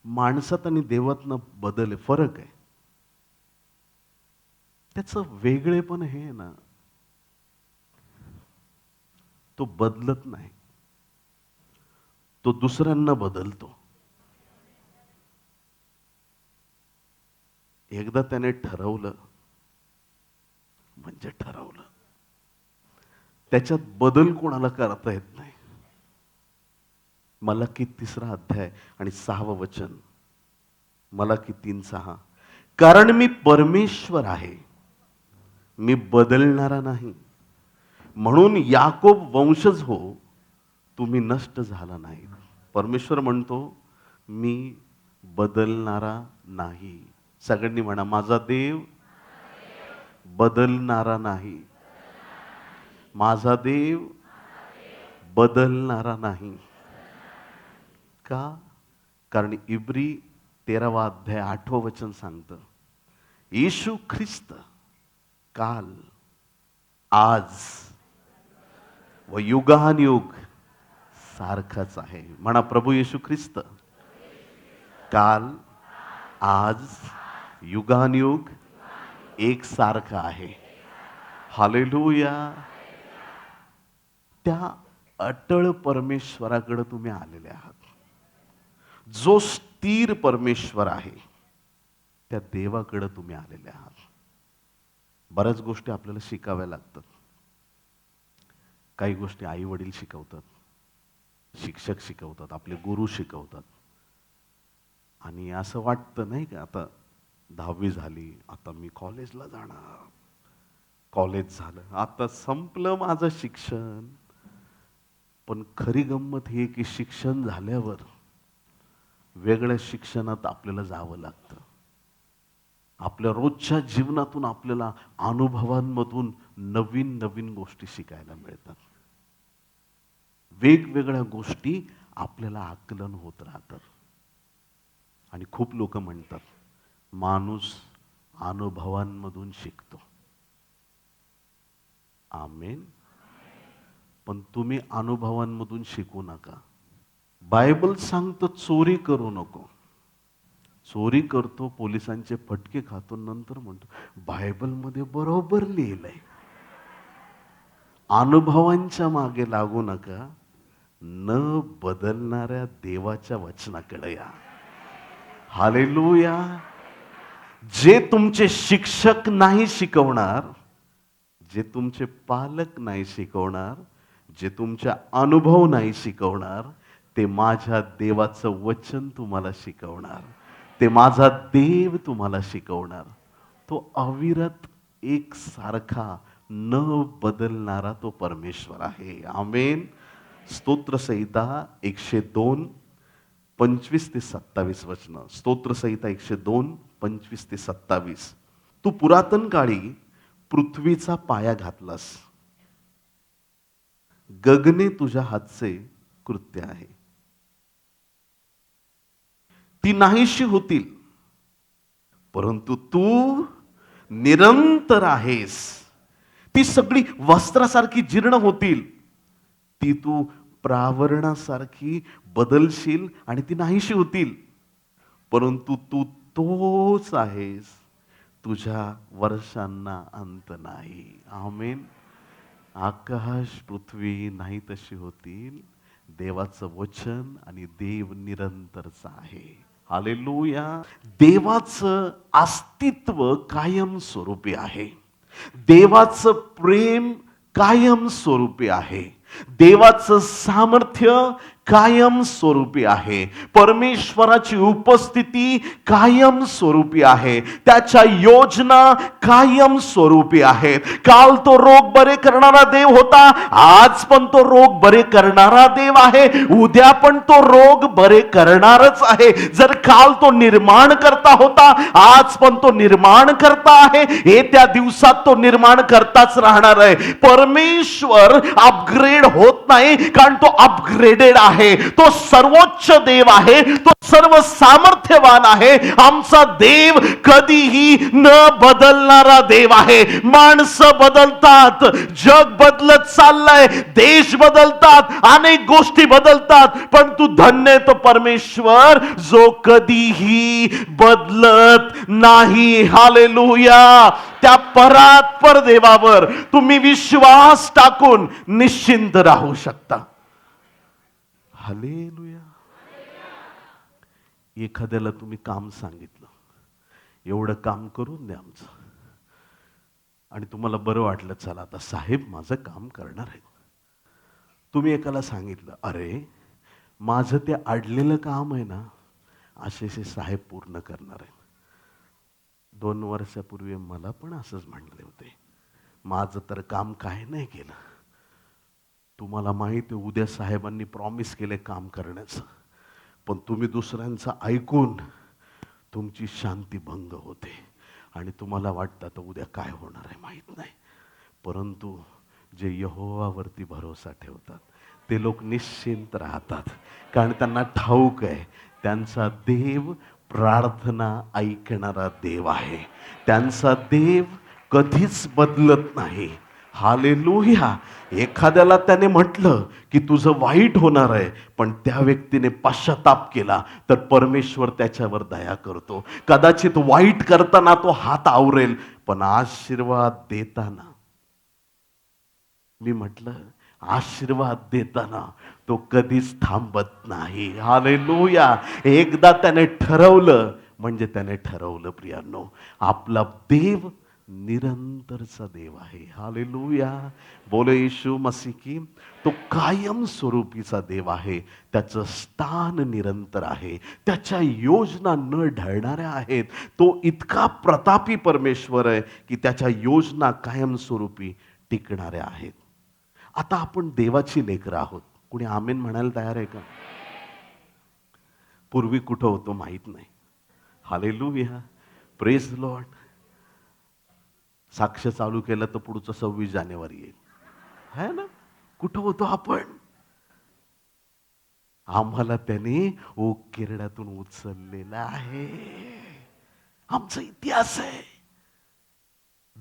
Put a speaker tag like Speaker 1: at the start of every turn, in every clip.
Speaker 1: माणसात आणि देवातनं बदल आहे, फरक आहे. त्याचं वेगळेपण हे आहे ना, तो बदलत नाही, तो दुसऱ्यांना बदलतो. एकदा त्याने ठरवलं म्हणजे ठरवलं. त्याच्यात बदल कोणाला करता येत नाही. मलाकी 3 अध्याय आणि 6वं वचन. मलाकी 3:6. कारण मी परमेश्वर आहे, मी बदलणारा नाही. म्हणून याकोब वंशज हो, तुम्ही नष्ट झाला नाही. परमेश्वर म्हणतो, मी बदलणारा नाही. सगळ्यांनी म्हणा, माझा देव बदलणारा नाही. माझा देव बदलणारा नाही. का? कारण इब्री 13वा अध्याय 8वं वचन सांगतं, येशू ख्रिस्त काल, आज व युगानुयुग सारखाच आहे. म्हणा, प्रभू येशू ख्रिस्त काल, आज, युगानुयुग एक सारखा आहे. हालेलुया. त्या अटळ परमेश्वराकडे तुम्ही आलेले आहात. जो स्थिर परमेश्वर आहे, त्या देवाकडे तुम्ही आलेले आहात. बऱ्याच गोष्टी आपल्याला शिकाव्या लागतात. काही गोष्टी आई वडील शिकवतात, शिक्षक शिकवतात, आपले गुरु शिकवतात. आणि असं वाटतं नाही का, आता 10वी झाली, आता मी कॉलेजला जाणार. कॉलेज झालं, आता संपलं माझं शिक्षण. पण खरी गंमत ही की शिक्षण झाल्यावर वेगळ्या शिक्षणात आपल्याला जावं लागतं. आपल्या रोजच्या जीवनातून आपल्याला अनुभवांमधून नवीन नवीन गोष्टी शिकायला मिळतात. वेगवेगळ्या गोष्टी आपल्याला आकलन होत राहतात. आणि खूप लोक म्हणतात, माणूस अनुभवांमधून शिकतो. आमेन. पण तुम्ही अनुभवांमधून शिकू नका. बायबल सांगतं, चोरी करू नको. चोरी करतो, पोलिसांचे फटके खातो, नंतर म्हणतो बायबलमध्ये बरोबर लिहिलंय. अनुभवांच्या मागे लागू नका, न बदलणाऱ्या देवाच्या वचनाकडे या. हालेलुया. जे तुमचे शिक्षक नाही शिकवणार, जे तुमचे पालक नाही शिकवणार, जे तुमचा अनुभव नाही शिकवणार, ते माझ्या देवाचं वचन तुम्हाला शिकवणार. ते माझा देव तुम्हाला शिकवणार. तो अविरत एक सारखा न बदलणारा तो परमेश्वर आहे. आमेन. स्तोत्रसंहिता 102 25 ते 27 वचन. स्तोत्रसंहिता 102 25 ते 27. तू पुरातन काळी पृथ्वीचा पाया घातलास, गगने तुझ्या हातचे कृत्य आहे. ती नाहीशी होतील, परंतु तू निरंतर आहेस. ती सगळी वस्त्रासारखी जीर्ण होतील, ती तू प्रावरणासारखी बदलशील आणि ती नाहीशी होतील, परंतु तू तोच आहेस. तुझ्या वर्षांना अंत नाही. आमेन. आकाश पृथ्वी नाही तशी होतील, देवाचं वचन आणि देव निरंतरचा आहे. हालेलुया. देवाचं अस्तित्व कायम स्वरूपी आहे. देवाचं प्रेम कायम स्वरूपी आहे. देवाचं सामर्थ्य कायम स्वरूपी आहे. परमेश्वराची उपस्थिती कायम स्वरूपी आहे. त्याच्या योजना कायम स्वरूपी आहेत. काल तो रोग बरे करणारा देव होता, आज पण तो रोग बरे करणारा देव आहे, उद्या पण तो रोग बरे करणारच आहे. जर काल तो निर्माण करता होता, आज पण तो निर्माण करता आहे, येत्या दिवसात तो निर्माण करताच राहणार आहे. परमेश्वर अपग्रेड होत नाही, कारण तो अपग्रेडेड आहे. आहे, तो सर्वोच्च देव आहे, तो सर्व सामर्थ्यवान आहे. आमचा देव कधीही न बदलणारा देव आहे. माणसं बदलतात, जग बदलत चाललंय, देश बदलतात, अनेक गोष्टी बदलतात, पण तू धन्य तो परमेश्वर जो कधीही बदलत नाही. हालेलुया. त्या परात्पर देवावर तुम्ही विश्वास टाकून निश्चिंत राहू शकता. हालेलुया. एखाद्याला तुम्ही काम सांगितलं, एवढं काम करून द्या आमचं, आणि तुम्हाला बरं वाटलं, चला आता साहेब माझं काम करणार आहे. तुम्ही एकाला सांगितलं, अरे माझं ते अडलेलं काम आहे ना, असे साहेब पूर्ण करणार आहे. 2 वर्षापूर्वी मला पण असंच म्हणले होते, माझं तर काम काय नाही केलं. तुम्हाला माहिती आहे, उद्या साहेबांनी प्रॉमिस केले काम करण्याचं, पण तुम्ही दुसऱ्यांचं ऐकून तुमची शांती भंग होते आणि तुम्हाला वाटतं तर उद्या काय होणार आहे माहीत नाही. परंतु जे यहोवावरती भरोसा ठेवतात ते लोक निश्चिंत राहतात, कारण त्यांना ठाऊक आहे त्यांचा देव प्रार्थना ऐकणारा देव आहे. त्यांचा देव कधीच बदलत नाही. हालेलुया. एखाद्याला त्याने म्हटलं की तुझं वाईट होणार आहे, पण त्या व्यक्तीने पश्चाताप केला तर परमेश्वर त्याच्यावर दया करतो. कदाचित वाईट करताना तो हात आवरेल, पण आशीर्वाद देताना, मी म्हटलं आशीर्वाद देताना तो कधीच थांबत नाही. हालेलुया. एकदा त्याने ठरवलं म्हणजे त्याने ठरवलं. प्रियांनो, आपला देव निरंतरचा देव आहे. हालेलुया. बोले येशू मसीह की. तो कायम स्वरूपीचा देव आहे. त्याचं स्थान निरंतर आहे. त्याच्या योजना न ढळणाऱ्या आहेत. तो इतका प्रतापी परमेश्वर आहे की त्याच्या योजना कायम स्वरूपी टिकणाऱ्या आहेत. आता आपण देवाची लेकरं आहोत. कुणी आमेन म्हणायला तयार आहे का? पूर्वी कुठं होतो माहित नाही. हालेलुया. Praise the Lord. साक्ष चालू केलं तर पुढचं 26 जानेवारी येईल, है ना? कुठं होतो आपण? आम्हाला त्याने किरड्यातून उचललेला आहे. आमचा इतिहास आहे.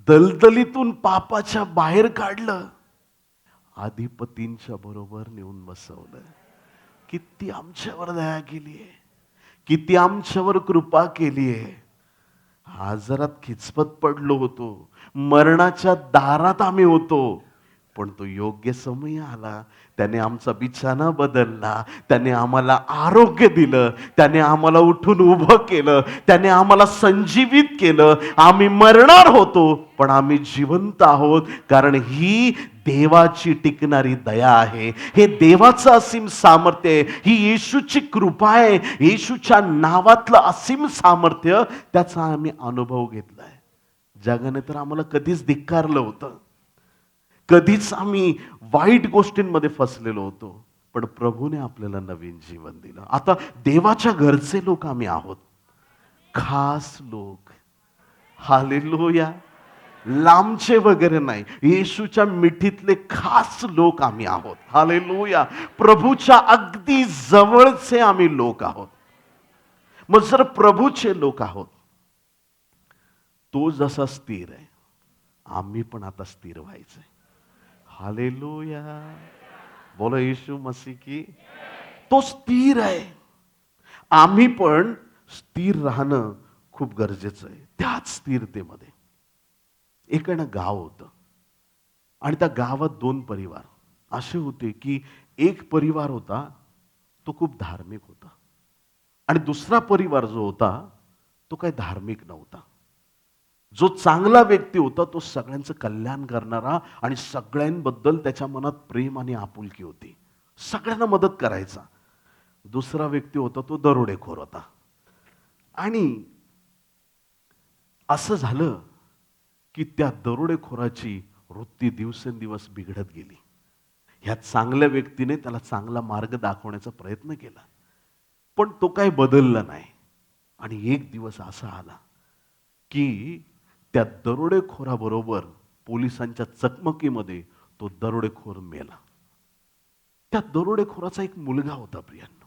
Speaker 1: दलदलीतून पापाच्या बाहेर काढलं, अधिपतींच्या बरोबर नेऊन बसवलं. किती आमच्यावर दया केली आहे, किती आमच्यावर कृपा केली आहे. आजारात खिचपत पडलो होतो, मरणाच्या दारात आम्ही होतो, पण तो योग्य समय आला. त्याने आमचा बिछाना बदलला, त्याने आम्हाला आरोग्य दिलं, त्याने आम्हाला उठून उभं केलं, त्याने आम्हाला संजीवित केलं. आम्ही मरणार होतो पण आम्ही जिवंत आहोत, कारण ही देवाची टिकणारी दया आहे. हे देवाचं असीम सामर्थ्य आहे. ही येशूची कृपा आहे. येशूच्या नावातलं असीम सामर्थ्य, त्याचा आम्ही अनुभव घेतलाय. जगाने तर आम्हाला कधीच धिक्कारलं होतं, कधीच आम्ही वाईट गोष्टींमध्ये फसलेलो होतो, पण प्रभूने आपल्याला नवीन जीवन दिलं. आता देवाच्या घरचे लोक आम्ही आहोत, खास लोक. हालेलुया. लांबचे वगैरे नाही, येशूच्या मिठीतले खास लोक आम्ही आहोत. हालेलुया. प्रभूच्या अगदी जवळचे आम्ही लोक आहोत. मग जर प्रभूचे लोक आहोत, तो जसा स्थिर आहे, आम्ही पण आता स्थिर व्हायचंय. हालेलुया. बोला येशू मसीह की. तो स्थिर आहे, आम्ही पण स्थिर राहणं खूप गरजेचं आहे. त्याच स्थिरतेमध्ये एकानं गाव होतं, आणि त्या गावात 2 परिवार असे होते की एक परिवार होता तो खूप धार्मिक होता, आणि दुसरा परिवार जो होता तो काही धार्मिक नव्हता. जो चांगला व्यक्ती होता तो सगळ्यांचं कल्याण करणारा, आणि सगळ्यांबद्दल त्याच्या मनात प्रेम आणि आपुलकी होती, सगळ्यांना मदत करायचा. दुसरा व्यक्ती होता तो दरोडेखोर होता. आणि असं झालं की त्या दरोडेखोराची वृत्ती दिवसेंदिवस बिघडत गेली. ह्या चांगल्या व्यक्तीने त्याला चांगला मार्ग दाखवण्याचा प्रयत्न केला, पण तो काही बदलला नाही. आणि एक दिवस असा आला की त्या दरोडेखोराबरोबर पोलिसांच्या चकमकीमध्ये तो दरोडेखोर मेला. त्या दरोडेखोराचा एक मुलगा होता प्रियांनो,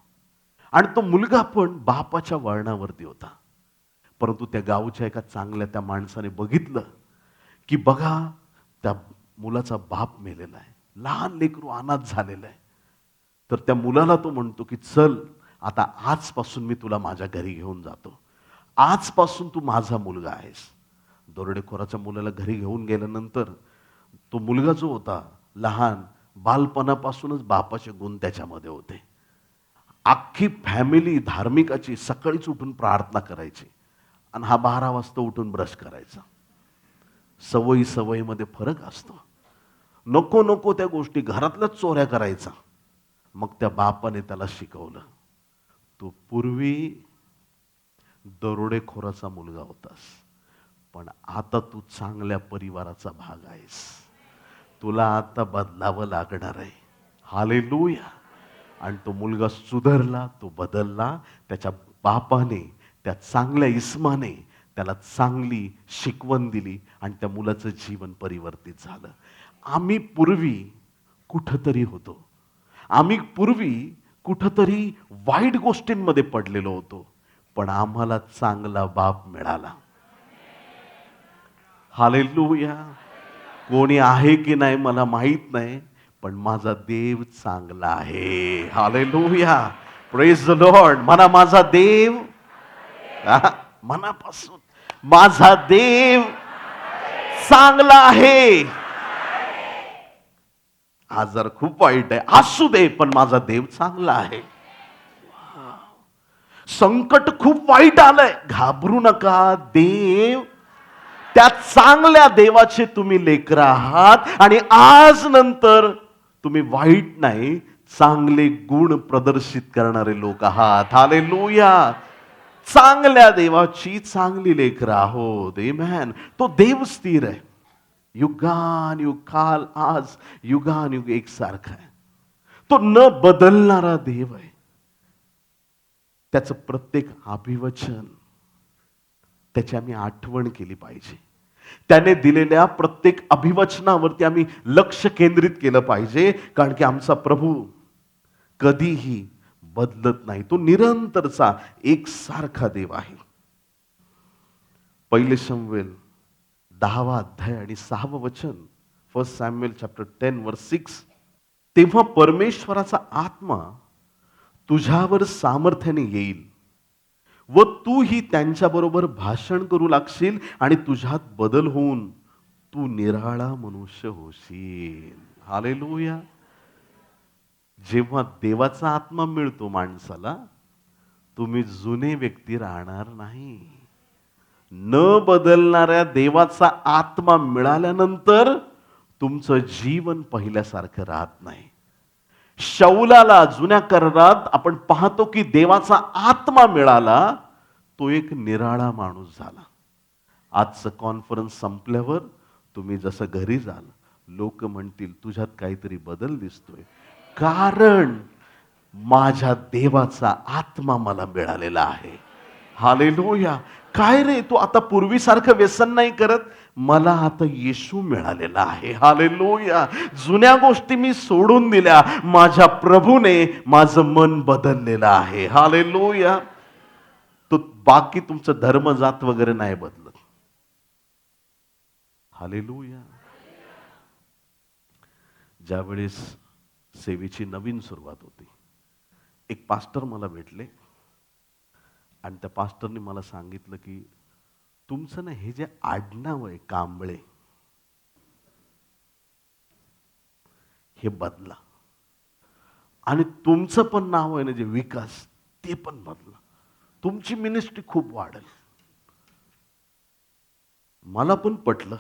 Speaker 1: आणि तो मुलगा पण बापाच्या वळणावरती होता. परंतु त्या गावच्या एका चांगल्या त्या माणसाने बघितलं की बघा, त्या मुलाचा बाप मेलेला आहे, लहान लेकरू अनाथ झालेलं आहे. तर त्या मुलाला तो म्हणतो की चल, आता आजपासून मी तुला माझ्या घरी घेऊन जातो, आजपासून तू माझा मुलगा आहेस. दरोडेखोराच्या मुलाला घरी घेऊन गेल्यानंतर तो मुलगा जो होता लहान, बालपणापासूनच बापाचे गुण त्याच्यामध्ये होते. अख्खी फॅमिली धार्मिकाची सकाळीच उठून प्रार्थना करायची आणि हा 12 वाजता उठून ब्रश करायचा. सवयी सवयीमध्ये फरक असतो. नको नको त्या गोष्टी घरातल्याच चोऱ्या करायचा. मग त्या बापाने त्याला शिकवलं, तू पूर्वी दरोडेखोराचा मुलगा होतास, पण आता तू चांगल्या परिवाराचा भाग आहेस, तुला आता बदलावं लागणार आहे. हालेलुया. आणि तो मुलगा सुधारला, तो बदलला. त्याच्या बापाने, त्या चांगल्या इस्माने त्याला चांगली शिकवण दिली आणि त्या मुलाचं जीवन परिवर्तित झालं. आम्ही पूर्वी कुठंतरी होतो, आम्ही पूर्वी कुठंतरी वाईट गोष्टींमध्ये पडलेलो होतो, पण आम्हाला चांगला बाप मिळाला. हालेलुया. कोणी आहे की नाही मला माहित नाही, पण माझा देव चांगला आहे. हालेलुया. Praise the Lord. म्हणा, माझा देव, मनापासून, माझा देव चांगला आहे. आज जर खूप वाईट आहे, असू दे, पण माझा देव चांगला आहे. संकट खूप वाईट आलंय, घाबरू नका. देव, त्या चांगल्या देवाचे तुम्ही लेकरं आहात आणि आज नंतर तुम्ही वाईट नाही, चांगले गुण प्रदर्शित करणारे लोक आहात. हालेलुया. चांगल्या देवाची चांगली लेकरं आहोत. आमेन. तो देव स्थिर आहे, युगान युग, काल आज युगान युग एकसारखा आहे. तो न बदलणारा देव आहे. त्याचं प्रत्येक अभिवचन, त्याची आम्ही आठवण केली पाहिजे. त्याने दिलेल्या प्रत्येक अभिवचनावरती आम्ही लक्ष केंद्रित केलं पाहिजे, कारण की आमचा प्रभू कधीही बदलत नाही. तो निरंतरचा एकसारखा देव आहे. पहिले शमूएल 10वा अध्याय आणि 6वं वचन, 1 सॅम्युएल चॅप्टर 10 वर्स 6. तेव्हा परमेश्वराचा आत्मा तुझ्यावर सामर्थ्याने येईल व तूही त्यांच्याबरोबर भाषण करू लागशील आणि तुझ्यात बदल होऊन तू निराळा मनुष्य होशील. हालेलुया. जेव्हा देवाचा आत्मा मिळतो माणसाला, तुम्ही जुने व्यक्ती राहणार नाही. न बदलणाऱ्या देवाचा आत्मा मिळाल्यानंतर तुमचं जीवन पहिल्यासारखं राहत नाही. शौलाला जुन्या करारात आपण पाहतो की देवाचा आत्मा मिळाला, तो एक निराळा माणूस झाला. आजचं कॉन्फरन्स संपल्यावर तुम्ही जसं घरी जाल, लोक म्हणतील तुझ्यात काहीतरी बदल दिसतोय, कारण माझ्या देवाचा आत्मा मला मिळालेला आहे. हालेलुया. काय रे, तू आता पूर्वीसारखं व्यसन नाही करत, मला आता येशू मिळालेला आहे. हालेलुया. जुन्या गोष्टी मी सोडून दिल्या, माझ्या प्रभूने माझं मन बदललेलं आहे. हालेलुया. तो बाकी तुमचं धर्म जात वगैरे नाही बदलत. हालेलुया. ज्यावेळेस सेवेची नवीन सुरुवात होती, एक पास्टर मला भेटले आणि त्या पास्टरने मला सांगितलं की तुमचं ना हे जे आडनाव आहे कांबळे, हे बदला, आणि तुमचं पण नाव आहे ना जे विकास, ते पण बदला. तुमची मिनिस्ट्री खूप वाढेल. मला पण पटलं.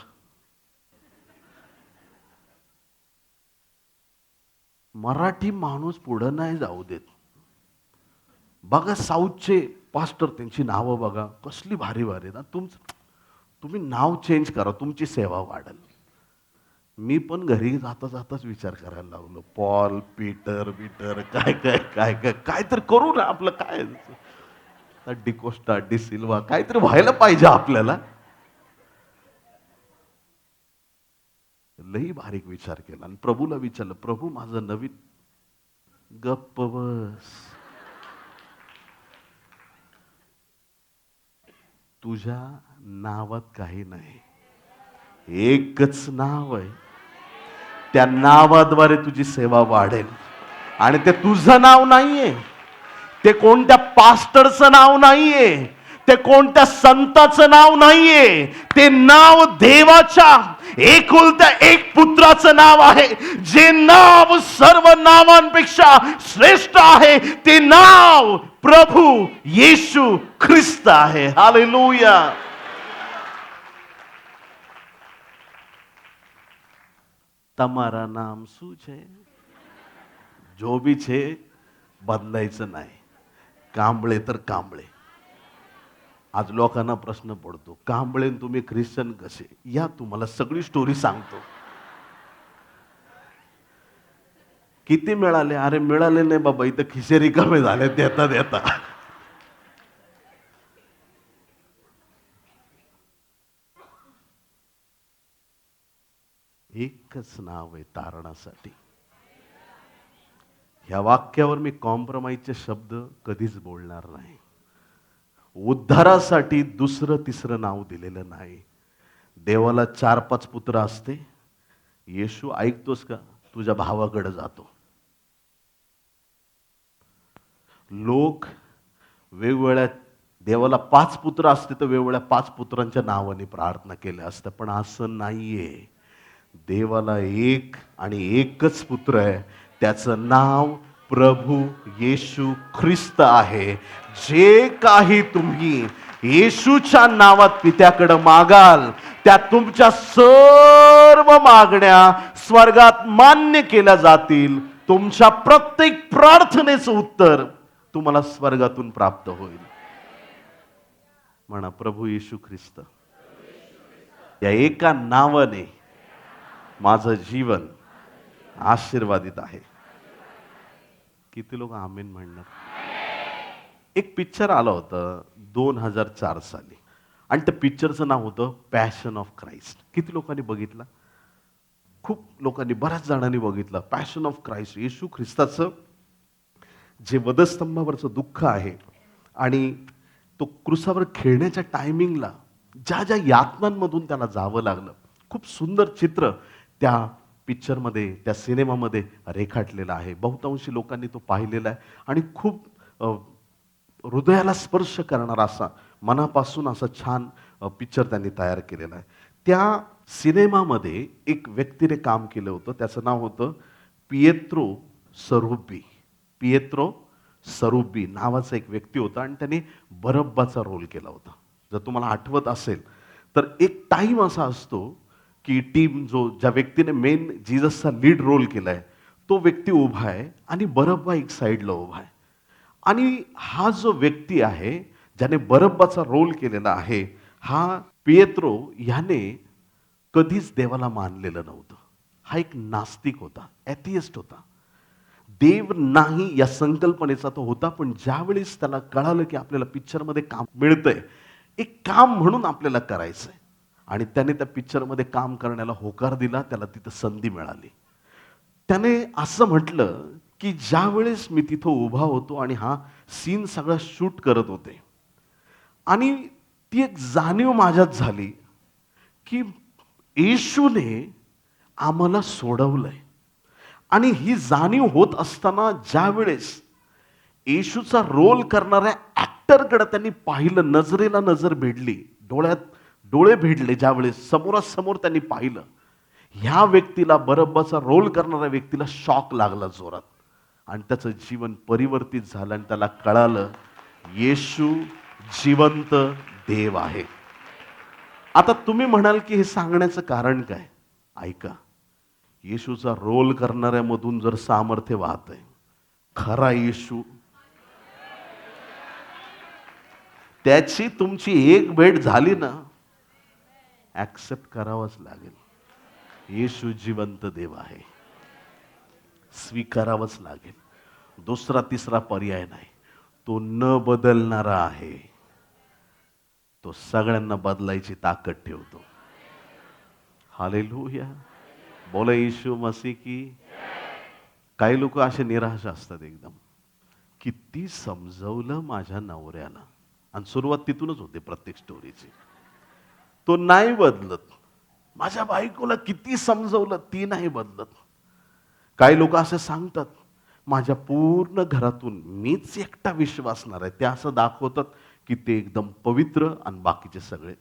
Speaker 1: मराठी माणूस पुढं नाही जाऊ देत. बघा साऊथचे पास्टर, त्यांची नावं बघा कसली भारी भारी ना. तुम्ही नाव चेंज करा, तुमची सेवा वाढेल. मी पण घरी जाता जाताच विचार करायला लागलो, पॉल, पीटर, काय काय काय काय काय तर करू ना. आपलं काय डिकोस्टा, डिसिल्वा, काहीतरी व्हायला पाहिजे आपल्याला. लई बारीक विचार केला आणि प्रभूला विचारलं, प्रभू माझं नवीन गप्प बस. तुझ्या नावात काही नाही, एकच नाव आहे. त्या नावाद्वारे तुझी सेवा वाढेल. आणि ते तुझं नाव नाहीये, ते कोणत्या पास्टरचं नाव नाहीये, ते कोणत्या संताचं नाव नाहीये. ते नाव देवाच्या एकुलत्या एक पुत्राचं नाव आहे. जे नाव सर्व नावांपेक्षा श्रेष्ठ आहे, ते नाव प्रभू येशू ख्रिस्त आहे. हालेलुया. તમારા નામ શું છે? जो बी छे बदलायचं नाही. कांबळे तर कांबळे. आज लोकांना प्रश्न पडतो, कांबळे तुम्ही ख्रिश्चन कसे? या तुम्हाला सगळी स्टोरी सांगतो. किती मिळाले? अरे मिळाले नाही बाबा, इथं खिसे रिकामे झाले देता देता. एकच नाव आहे तारणासाठी. ह्या वाक्यावर मी कॉम्प्रोमाइजचे शब्द कधीच बोलणार नाही. उद्धारासाठी दुसरं तिसरं नाव दिलेलं नाही. देवाला 4-5 पुत्र असते. येशू ऐकतोस का? तुझ्या भावाकडे जातो. लोक वेगवेगळ्या देवाला 5 पुत्र असते तर वेगवेगळ्या 5 पुत्रांच्या नावाने प्रार्थना केल्या असत्या, पण असं नाहीये. देवाला एक आणि एकच पुत्र आहे, त्याचं नाव प्रभू येशू ख्रिस्त आहे. जे काही तुम्ही येशूच्या नावात पित्याकडे मागाल, त्या तुमच्या सर्व मागण्या स्वर्गात मान्य केल्या जातील. तुमच्या प्रत्येक प्रार्थनेचं उत्तर तुम्हाला स्वर्गातून प्राप्त होईल. म्हणा, प्रभू येशू ख्रिस्त या एका नावाने माझं जीवन आशीर्वादित आहे. किती लोक आमेन म्हणणार? एक पिक्चर आला होता 2004 साली, आणि त्या पिक्चरचं नाव होतं पॅशन ऑफ क्राइस्ट. किती लोकांनी बघितलं? खूप लोकांनी, बऱ्याच जणांनी बघितलं. पॅशन ऑफ क्राइस्ट, येशू ख्रिस्ताचं जे वधस्तंभावरचं दुःख आहे आणि तो क्रुसावर खेळण्याच्या टायमिंगला ज्या ज्या यातनांमधून त्याला जावं लागलं, खूप सुंदर चित्र त्या पिक्चरमध्ये, त्या सिनेमामध्ये रेखाटलेलं आहे. बहुतांशी लोकांनी तो पाहिलेला आहे आणि खूप हृदयाला स्पर्श करणारा असा, मनापासून असा छान पिक्चर त्यांनी तयार केलेला आहे. त्या सिनेमामध्ये एक व्यक्तीने काम केलं होतं, त्याचं नाव होतं पिएत्रो सरुब्बी. पिएत्रो सरुब्बी नावाचा एक व्यक्ती होता आणि त्याने बरब्बाचा रोल केला होता. जर तुम्हाला आठवत असेल तर एक टाइम असा असतो की टीम, ज्या व्यक्तीने मेन जीजसचा लीड रोल केलाय, तो व्यक्ती उभा आहे आणि बरब्बा एक साईडला उभा आहे. आणि हा जो व्यक्ती आहे ज्याने बरब्बाचा रोल केलेला आहे, हा पिएत्रो ह्याने कधीच देवाला मानलेलं नव्हतं. हा एक नास्तिक होता, एथियस्ट होता. देव नाही या संकल्पनेचा तो होता. पण ज्यावेळेस त्याला कळालं की आपल्याला पिक्चरमध्ये काम मिळतंय, एक काम म्हणून आपल्याला करायचंय, आणि त्याने त्या पिक्चरमध्ये काम करण्याला होकार दिला. त्याला तिथं संधी मिळाली. त्याने असं म्हटलं की ज्यावेळेस मी तिथं उभा होतो आणि हा सीन सगळा शूट करत होते, आणि ती एक जाणीव माझ्यात झाली की येशूने आम्हाला सोडवलंय. आणि ही जाणीव होत असताना ज्यावेळेस येशूचा रोल करणाऱ्या ऍक्टरकडे त्यांनी पाहिलं, नजरेला नजर भिडली, डोळ्यात डोळे भिडले, ज्यावेळेस समोरासमोर त्यांनी पाहिलं, ह्या व्यक्तीला, बरब्बाचा रोल करणाऱ्या व्यक्तीला शॉक लागला जोरात, आणि त्याचं जीवन परिवर्तित झालं. आणि त्याला कळालं येशू जिवंत देव आहे. आता तुम्ही म्हणाल की हे सांगण्याचं कारण काय? ऐका, येशूचा रोल करणाऱ्यामधून जर सामर्थ्य वाहतंय, खरा येशू, त्याची तुमची एक भेट झाली ना, ऍक्सेप्ट करावंच लागेल. येशू जिवंत देव आहे, स्वीकारावंच लागेल. दुसरा तिसरा पर्याय नाही. तो न बदलणारा आहे. तो सगळ्यांना बदलायची ताकद ठेवतो. हालेलुया. बोला येशू मसीह की. काही लोक असे निराश असतात एकदम. किती समजवलं माझ्या नवऱ्याला, आणि सुरुवात तिथूनच होते प्रत्येक स्टोरीची. तो नाही बदलत. माझ्या बायकोला किती समजवलं, ती नाही बदलत. काही लोक असं सांगतात, माझ्या पूर्ण घरातून मीच एकटा विश्वासणार आहे. ते असं दाखवतात की ते एकदम पवित्र आणि बाकीचे सगळे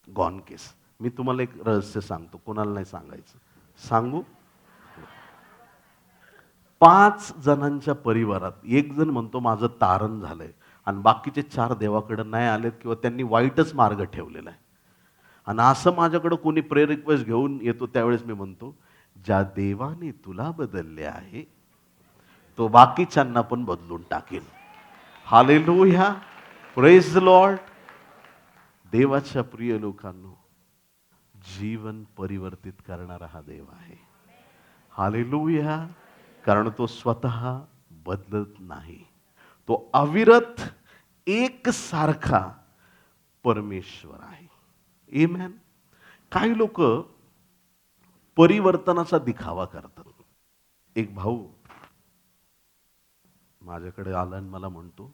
Speaker 1: गॉन केस. मी तुम्हाला एक रहस्य सांगतो, कोणाला नाही सांगायचं. सांगू? 5 जणांच्या परिवारात एक जण म्हणतो माझं तारण झालंय, आणि बाकीचे 4 देवाकडे नाही आलेत किंवा त्यांनी वाईटच मार्ग ठेवलेला आहे. आणि असं माझ्याकडे कोणी प्रेयर रिक्वेस्ट घेऊन येतो त्यावेळेस मी म्हणतो, ज्या देवाने तुला बदलले आहे तो बाकीच्यांना पण बदलून टाकेल. Hallelujah, praise the Lord. देवाच्या प्रिय लोकांनो, जीवन परिवर्तित करणारा हा देव आहे. हालेलुया. कारण तो स्वतः बदलत नाही. तो अविरत एकसारखा परमेश्वर आहे. आमेन. काही लोक परिवर्तनाचा दिखावा करतात. एक भाऊ माझ्याकडे आला आणि मला म्हणतो,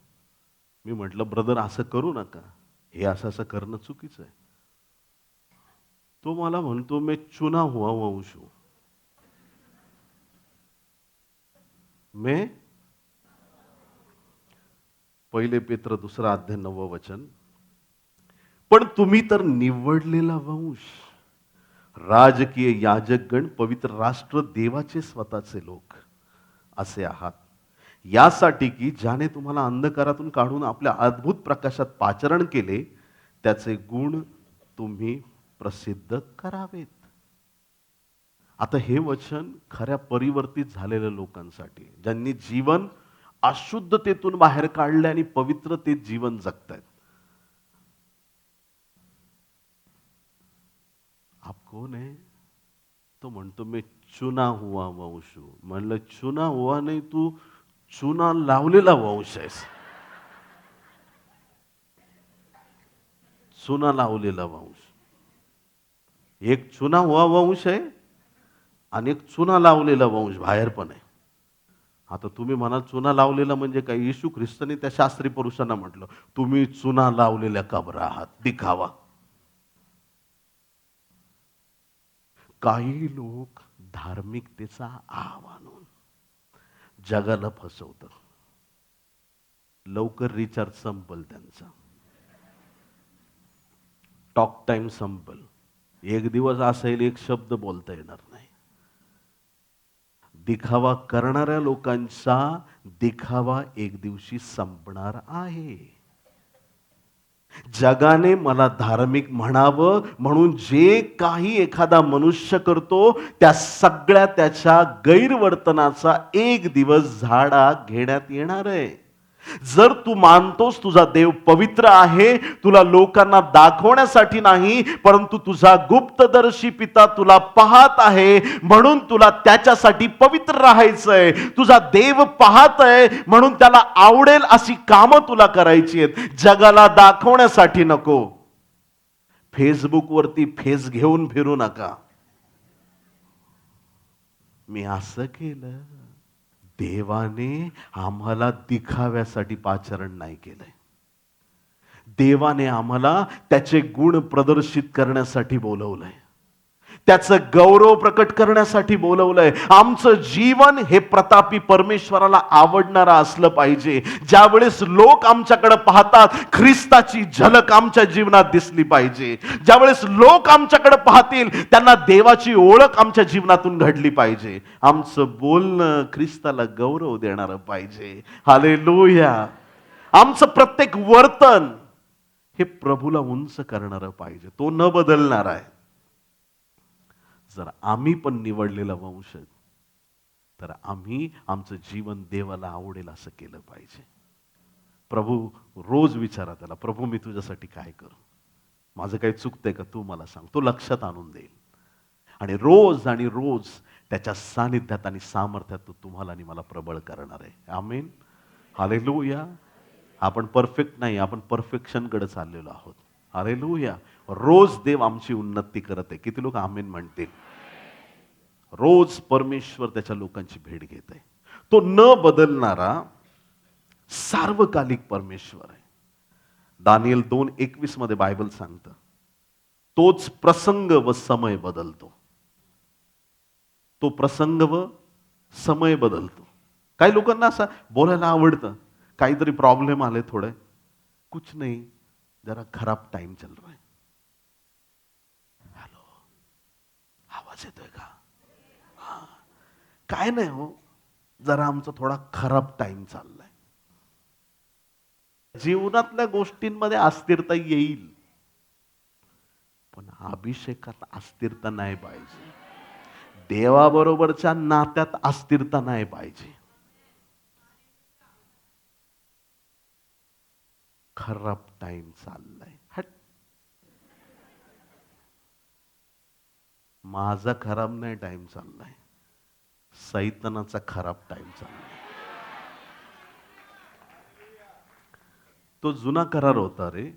Speaker 1: मी म्हटलं ब्रदर असं करू नका, हे असं असं करणं चुकीचं आहे. तो मला म्हणतो मैं चुना हुआ वंश हूं. मैं, पहिले पेत्र 2 अध्याय 9 वचन, पण तुम्ही तर निवडलेला वंश, राजकीय याजकगण, पवित्र राष्ट्र, देवाचे स्वतःचे लोक असे आहात, यासाठी की ज्याने तुम्हाला अंधकारातून काढून आपल्या अद्भुत प्रकाशात पाचारण केले त्याचे गुण तुम्ही प्रसिद्ध करावेत. आता हे वचन खऱ्या परिवर्तित झालेल्या लोकांसाठी, ज्यांनी जीवन अशुद्धतेतून बाहेर काढले आणि पवित्रतेत जीवन जगतायत. आप कौन है? तो म्हणतो मी चुना हुआ वंश हूं. म्हणलं चुना हुआ नाही, तू चुना लावलेला वंश आहेस. चुना लावलेला वंश. एक चुना हुआ वंश आहे आणि एक चुना लावलेला वंश बाहेर पण आहे. आता तुम्ही म्हणाल चुना लावलेला म्हणजे काय? येशू ख्रिस्ताने त्या शास्त्री पुरुषांना म्हटलं, तुम्ही चुना लावलेल्या कबरा आहात, दिखावा. काही लोक धार्मिकतेचा आव आणून जगाला फसवतात. लवकर रिचार्ज संपल त्यांचा, टॉक टाइम संपल, एक दिवस असेल एक शब्द बोलता येणार नाही. दिखावा करणाऱ्या लोकांचा दिखावा एक दिवशी संपणार आहे. जगाने मला धार्मिक म्हणावं म्हणून जे काही एखादा मनुष्य करतो त्या सगळ्या त्याच्या गैरवर्तनाचा एक दिवस झाडा घेण्यात येणार आहे. जर तू मानतोस तुझा देव पवित्र आहे, तुला लोकांना दाखवण्यासाठी नाही, परंतु तुझा गुप्तदर्शी पिता तुला पाहत आहे म्हणून तुला त्याच्यासाठी पवित्र राहायचंय. तुझा देव पाहत आहे म्हणून त्याला आवडेल अशी कामं तुला करायची आहेत, जगाला दाखवण्यासाठी नको. फेसबुक वरती फेस घेऊन फिरू नका, मी असं केलं. देवाने आम्हाला दिखाव्यासाठी पाचारण नाही केलंय. देवाने आम्हाला त्याचे गुण प्रदर्शित करण्यासाठी बोलवलंय, त्याचं गौरव प्रकट करण्यासाठी बोलवलंय. आमचं जीवन हे प्रतापी परमेश्वराला आवडणारं असलं पाहिजे. ज्यावेळेस लोक आमच्याकडे पाहतात, ख्रिस्ताची झलक आमच्या जीवनात दिसली पाहिजे. ज्यावेळेस लोक आमच्याकडे पाहतील, त्यांना देवाची ओळख आमच्या जीवनातून घडली पाहिजे. आमचं बोलणं ख्रिस्ताला गौरव देणारं पाहिजे. हालेलुया. आमचं प्रत्येक वर्तन हे प्रभूला उंच करणारं पाहिजे. तो न बदलणार आहे. जर आम्ही पण निवडलेला वंश तर आम्ही आमचं जीवन देवाला आवडेल असं केलं पाहिजे. प्रभू रोज विचारा त्याला, प्रभू मी तुझ्यासाठी काय करू, माझं काही चुकतंय का तू मला सांग. तो लक्षात आणून देईल आणि रोज आणि रोज त्याच्या सानिध्यात आणि सामर्थ्यात तो तुम्हाला आणि मला प्रबळ करणार आहे. आमेन. हालेलुया. आपण परफेक्ट नाही, आपण परफेक्शन कडे चाललेलो आहोत. हालेलुया. रोज देव आमची उन्नती करत आहे. किती लोक आमेन म्हणतील? रोज परमेश्वर त्याच्या लोकांची भेट घेत आहे. तो न बदलणारा सार्वकालिक परमेश्वर आहे. दानिएल 2:21 मध्ये बायबल सांगतं, तोच प्रसंग व समय बदलतो. तो प्रसंग व समय बदलतो. काही लोकांना असं बोलायला आवडतं, काहीतरी प्रॉब्लेम आले थोडे, कुछ नहीं, जरा खराब टाइम चल रहा है. हॅलो, आवाज येतोय का? काय नाही हो, जरा आमचा थोडा खराब टाइम चाललाय. जीवनातल्या गोष्टींमध्ये अस्थिरता येईल, पण अभिषेकात अस्थिरता नाही पाहिजे. देवाबरोबरच्या नात्यात अस्थिरता नाही पाहिजे. खराब टाइम चाललाय, हट. माझा खराब नाही टाइम चाललाय, सैतानाचा खराब टाइम चाललाय. तो जुना करार होता रे.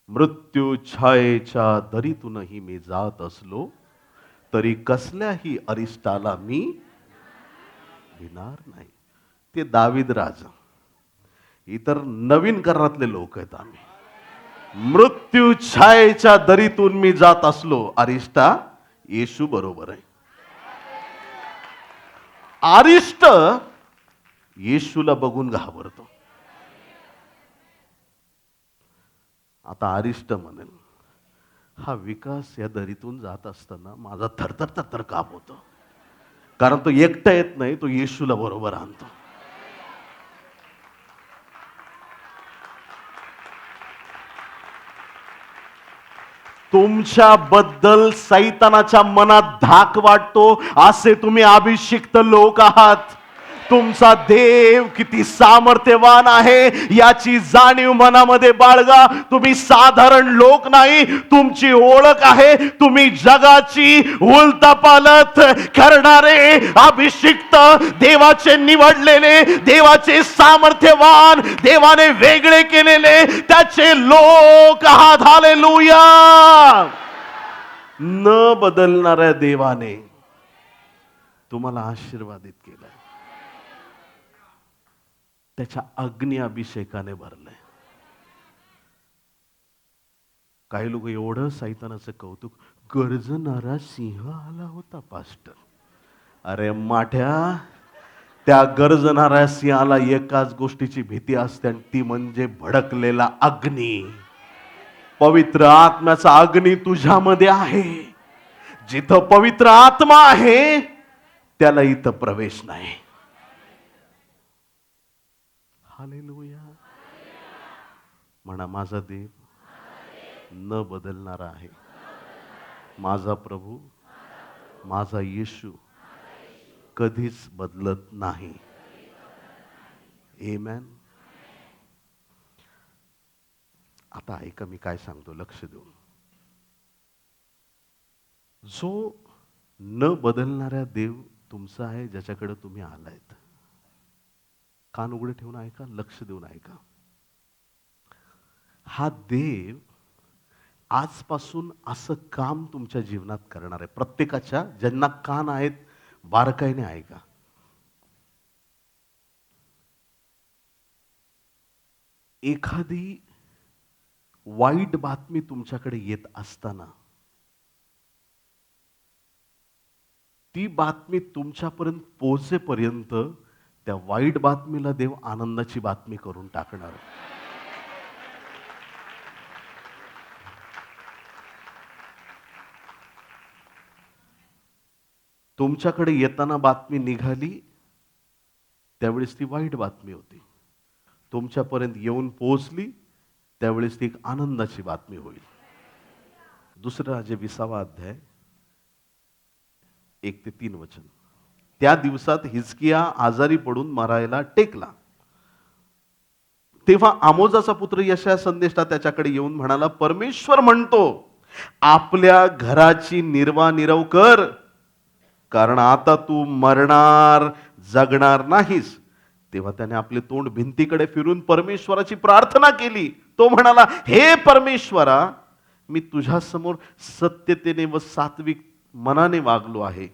Speaker 1: मृत्यू छायेच्या दरीतूनही मी जात असलो, तरी कसल्याही अरिष्टाला मी भिणार नाही. ते दावीद राजा. इतर नवीन करारातले लोक आहेत आम्ही. मृत्यू छायेच्या दरीतून मी जात असलो, अरिष्टा येशू बरोबर आहे. अरिष्ट येशूला बघून घाबरतो. आता अरिष्ट म्हणेल, हा विकास या दरीतून जात असताना माझा थरथर थरथर काप होतो, कारण तो एकटा येत नाही, तो येशूला बरोबर आणतो. तुमच्याबद्दल सैतानाच्या मनात धाक वाटतो, असे तुम्ही अभिषिक्त लोक आहात. तुमचा देव किती सामर्थ्यवान आहे याची जाणीव मनामध्ये बाळगा. तुम्ही साधारण लोक नाही, तुमची ओळख आहे, तुम्ही जगाची उलथापालथ करणारे अभिषिक्त, देवाचे निवडलेले, देवाचे सामर्थ्यवान, देवाने वेगळे केलेले त्याचे लोक आहात. हालेलुया. न बदलणाऱ्या देवाने तुम्हाला आशीर्वादित केलंय. त्याच्या अग्नी अभिषेकाने भरलंय. काही लोक एवढं सैतानाचं कौतुक, गर्जणारा सिंह आला होता पास्टर. अरे माठ्या, त्या गर्जणाऱ्या सिंहाला एकाच गोष्टीची भीती असते, आणि ती म्हणजे भडकलेला अग्नी. पवित्र आत्म्याचा अग्नी तुझ्यामध्ये आहे. जिथं पवित्र आत्मा आहे त्याला इथं प्रवेश नाही. हालेलुया. म्हणा, माझा देव न बदलणारा आहे. माझा प्रभू, माझा येशू कधीच बदलत नाही. आमेन. आता ऐका मी काय सांगतो, लक्ष देऊन. जो न बदलणारा देव तुमचा आहे, ज्याच्याकडे तुम्ही आलायत, कान उघडे ठेवून ऐका, लक्ष देऊन ऐका. हा देव आजपासून असं काम तुमच्या जीवनात करणार आहे. प्रत्येकाच्या, ज्यांना कान आहेत, बारकाईने ऐका. एखादी वाईट बातमी तुमच्याकडे येत असताना ती बातमी तुमच्यापर्यंत पोहोचेपर्यंत त्या वाईट बातमीला देव आनंदाची बातमी करून टाकणार. तुमच्याकडे येताना बातमी निघाली त्यावेळेस ती वाईट बातमी होती. तुमच्यापर्यंत येऊन पोहोचली त्यावेळेस ती एक आनंदाची बातमी होईल. दुसरा राजे 20 अध्याय 1 ते 3 वचन. त्या दिवसात हिजकिया आजारी पडून मरायला टेकला. तेव्हा आमोजाचा पुत्र यशाया संदेष्टा त्याच्याकडे येऊन म्हणाला, परमेश्वर म्हणतो, आपल्या घराची निर्वानिरव कर, कारण आता तू मरणार, जगणार नाहीस. तेव्हा त्याने आपले तोंड भिंतीकडे फिरून परमेश्वराची प्रार्थना केली. तो म्हणाला, हे परमेश्वरा, मी तुझ्या समोर सत्यतेने व सात्विक मनाने वागलो आहे.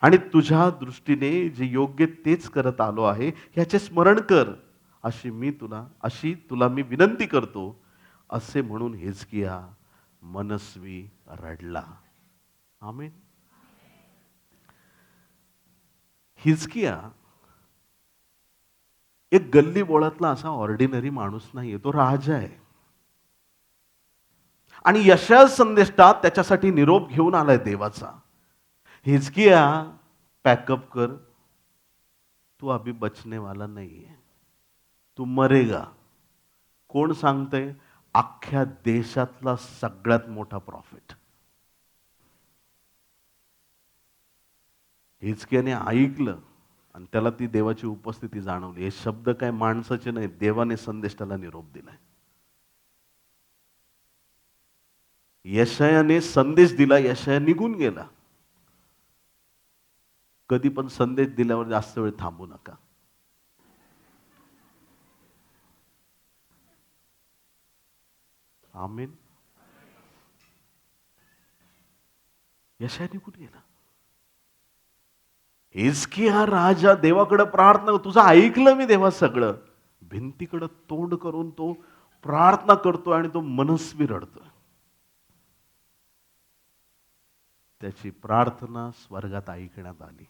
Speaker 1: आणि तुझ्या दृष्टीने जे योग्य तेच करत आलो आहे ह्याचे स्मरण कर, अशी तुला मी विनंती करतो, असे म्हणून हिजकिया मनस्वी रडला. आमेन. हिजकिया एक गल्ली बोळातला असा ऑर्डिनरी माणूस नाहीये, तो राजा आहे. आणि यशाया संदेष्टात त्याच्यासाठी निरोप घेऊन आलाय देवाचा. हिजकिया, पॅकअप कर, तू अभी बचने वाला नाहीये, तू मरेगा. कोण सांगतंय? अख्ख्या देशातला सगळ्यात मोठा प्रॉफिट. हिजकियाने ऐकलं आणि त्याला ती देवाची उपस्थिती जाणवली. हे शब्द काय माणसाचे नाही, देवाने संदेष्टाला निरोप दिलाय. यशायाने संदेश दिला, यशाया निघून गेला. कधी पण संदेश दिल्यावर जास्त वेळ थांबू नका. आमेन. यशाया निघून गेला. हिजकिया राजा देवाकडे प्रार्थना, तुझं ऐकलं मी देवा सगळं. भिंतीकडे तोंड करून तो प्रार्थना करतो आणि तो मनस्वी रडतो. त्याची प्रार्थना स्वर्गात ऐकण्यात आली.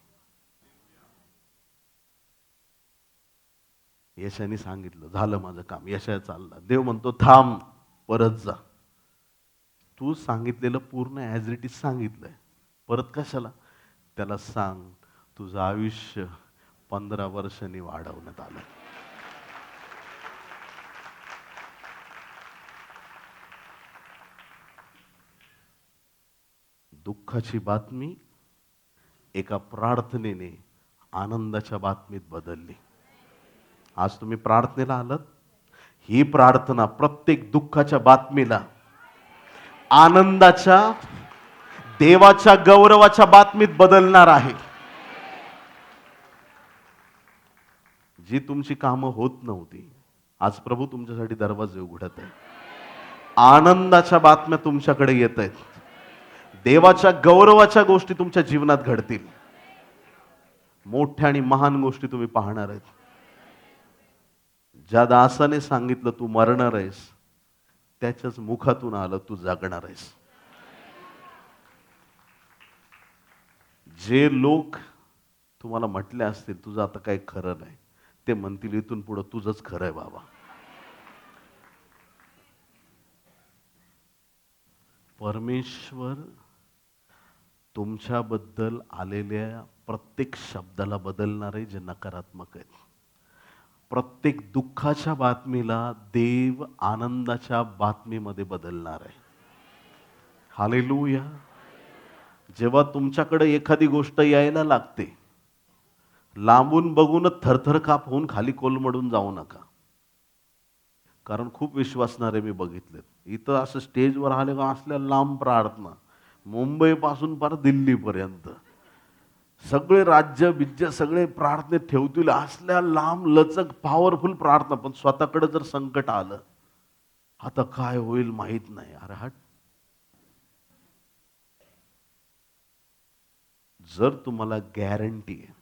Speaker 1: यशाने सांगितलं, झालं माझं काम. यशाया चालला. देव म्हणतो, थांब, परत जा. तू सांगितलेलं पूर्ण ॲज इट इज सांगितलंय, परत कशाला? त्याला सांग, तुझं आयुष्य 15 वर्षांनी वाढवण्यात आलं. दुःखाची बातमी एका प्रार्थनेने आनंदाच्या बातमीत बदलली. आज तुम्ही प्रार्थनेला आलात. ही प्रार्थना प्रत्येक दुःखाच्या बातमीला आनंदाच्या, देवाच्या गौरवाच्या बातमीत बदलणार आहे. जी तुमची कामं होत नव्हती, आज प्रभू तुमच्यासाठी दरवाजे उघडत आहे. आनंदाच्या बातम्या तुमच्याकडे येत आहेत. देवाच्या गौरवाच्या गोष्टी तुमच्या जीवनात घडतील. मोठ्या आणि महान गोष्टी तुम्ही पाहणार आहेत. ज्या दासाने सांगितलं तू मरणार आहेस, त्याच्याच मुखातून आलं तू जगणार आहेस. जे लोक तुम्हाला म्हटले असतील तुझं आता काही खरं नाही, ते म्हणतील इथून पुढे तुझंच खरं आहे बाबा. परमेश्वर तुमच्याबद्दल आलेल्या प्रत्येक शब्दाला बदलणार आहे जे नकारात्मक आहेत. प्रत्येक दुःखाच्या बातमीला देव आनंदाच्या बातमीमध्ये बदलणार आहे. हालेलुया. जेव्हा तुमच्याकडे एखादी गोष्ट यायला लागते, लांबून बघूनच थरथर काप होऊन खाली कोलमडून जाऊ नका. कारण खूप विश्वासणारे मी बघितलेत. इथं असं स्टेजवर आले का असल्या लांब प्रार्थना, मुंबईपासून पार दिल्लीपर्यंत सगळे राज्य बिज्य सगळे प्रार्थनेत ठेवतील. असल्या लांब लचक पॉवरफुल प्रार्थना, पण स्वतःकडे जर संकट आलं, आता काय होईल माहित नाही. अरे हट. जर तुम्हाला गॅरंटी आहे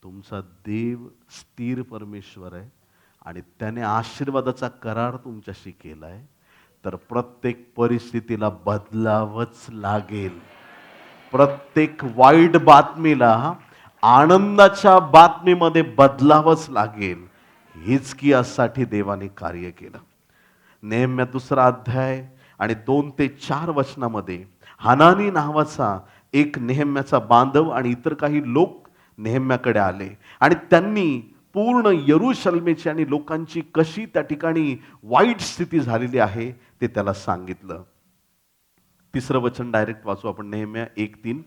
Speaker 1: तुमचा देव स्थिर परमेश्वर आहे आणि त्याने आशीर्वादाचा करार तुमच्याशी केलाय, तर प्रत्येक परिस्थितीला बदलावंच लागेल. प्रत्येक वाईट बातमीला आनंदाच्या बातमीमध्ये बदलावंच लागेल. हिजकियासाठी देवाने कार्य केलं. नेहम्या 2 अध्याय आणि 2 ते 4 वचनामध्ये हनानी नावाचा एक नेहम्याचा बांधव आणि इतर काही लोक नेहम्याकडे आले आणि त्यांनी पूर्ण यरूशलेमेची आणि लोकांची कशी त्या ठिकाणी वाईट स्थिती झालेली आहे ते त्याला सांगितलं. 3रं वचन डायरेक्ट वाचू आपण, नेहम्या 1:3.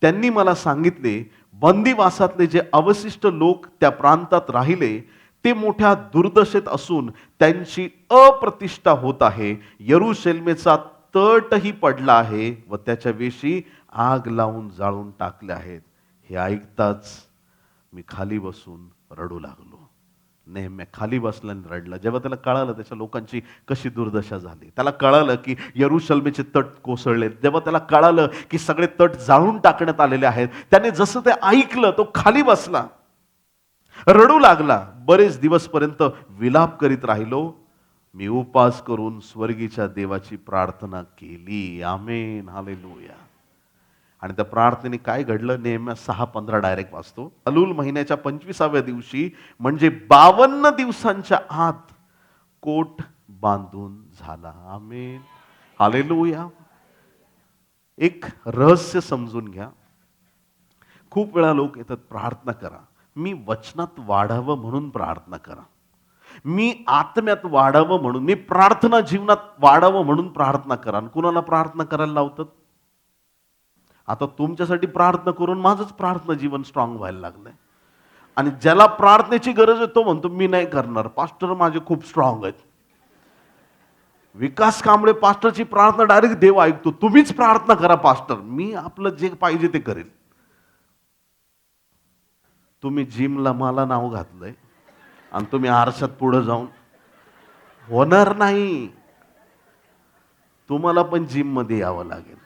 Speaker 1: त्यांनी मला सांगितले, बंदिवासातले जे अवशिष्ट लोक त्या प्रांतात राहिले ते मोठ्या दुर्दशेत असून त्यांची अप्रतिष्ठा होत आहे. यरूशलेमेचा तटही पडला आहे व त्याच्या वेशी आग लावून जाळून टाकले आहेत. हे ऐकताच मी खाली बसून रडू लागलो. नेहम्या खाली बसला आणि रडला. जेव्हा त्याला कळालं त्याच्या लोकांची कशी दुर्दशा झाली, त्याला कळालं की यरुशलेमेचे तट कोसळले, जेव्हा त्याला कळालं की सगळे तट जाळून टाकण्यात आलेले आहेत, त्याने जसं ते ऐकलं तो खाली बसला, रडू लागला. बरेच दिवसपर्यंत विलाप करीत राहिलो. मी उपवास करून स्वर्गीच्या देवाची प्रार्थना केली. आमेन, हालेलुया. आणि त्या प्रार्थनेने काय घडलं? नेहम्या 6:15 डायरेक्ट वाचतो. अलूल महिन्याच्या 25व्या दिवशी म्हणजे 52 दिवसांच्या आत कोट बांधून झाला. आमेन, हालेलुया. एक रहस्य समजून घ्या. खूप वेळा लोक येतात, प्रार्थना करा. मी वचनात वाढावं म्हणून प्रार्थना करा, मी आत्म्यात वाढावं म्हणून, मी प्रार्थना जीवनात वाढावं म्हणून प्रार्थना करा. आणि कुणाला प्रार्थना करायला लावतात? आता तुमच्यासाठी प्रार्थना करून माझंच प्रार्थना जीवन स्ट्रॉंग व्हायला लागलंय. आणि ज्याला प्रार्थनेची गरज आहे तो म्हणतो मी नाही करणार, पास्टर माझे खूप स्ट्रॉंग आहेत. विकास कांबळे पास्टरची प्रार्थना डायरेक्ट देव ऐकतो. तुम्हीच प्रार्थना करा पास्टर, मी आपलं जे पाहिजे ते करेल. तुम्ही जिमला मला नाव घातलंय आणि तुम्ही आरशात पुढे जाऊन होणार नाही. तुम्हाला पण जिम मध्ये यावं लागेल.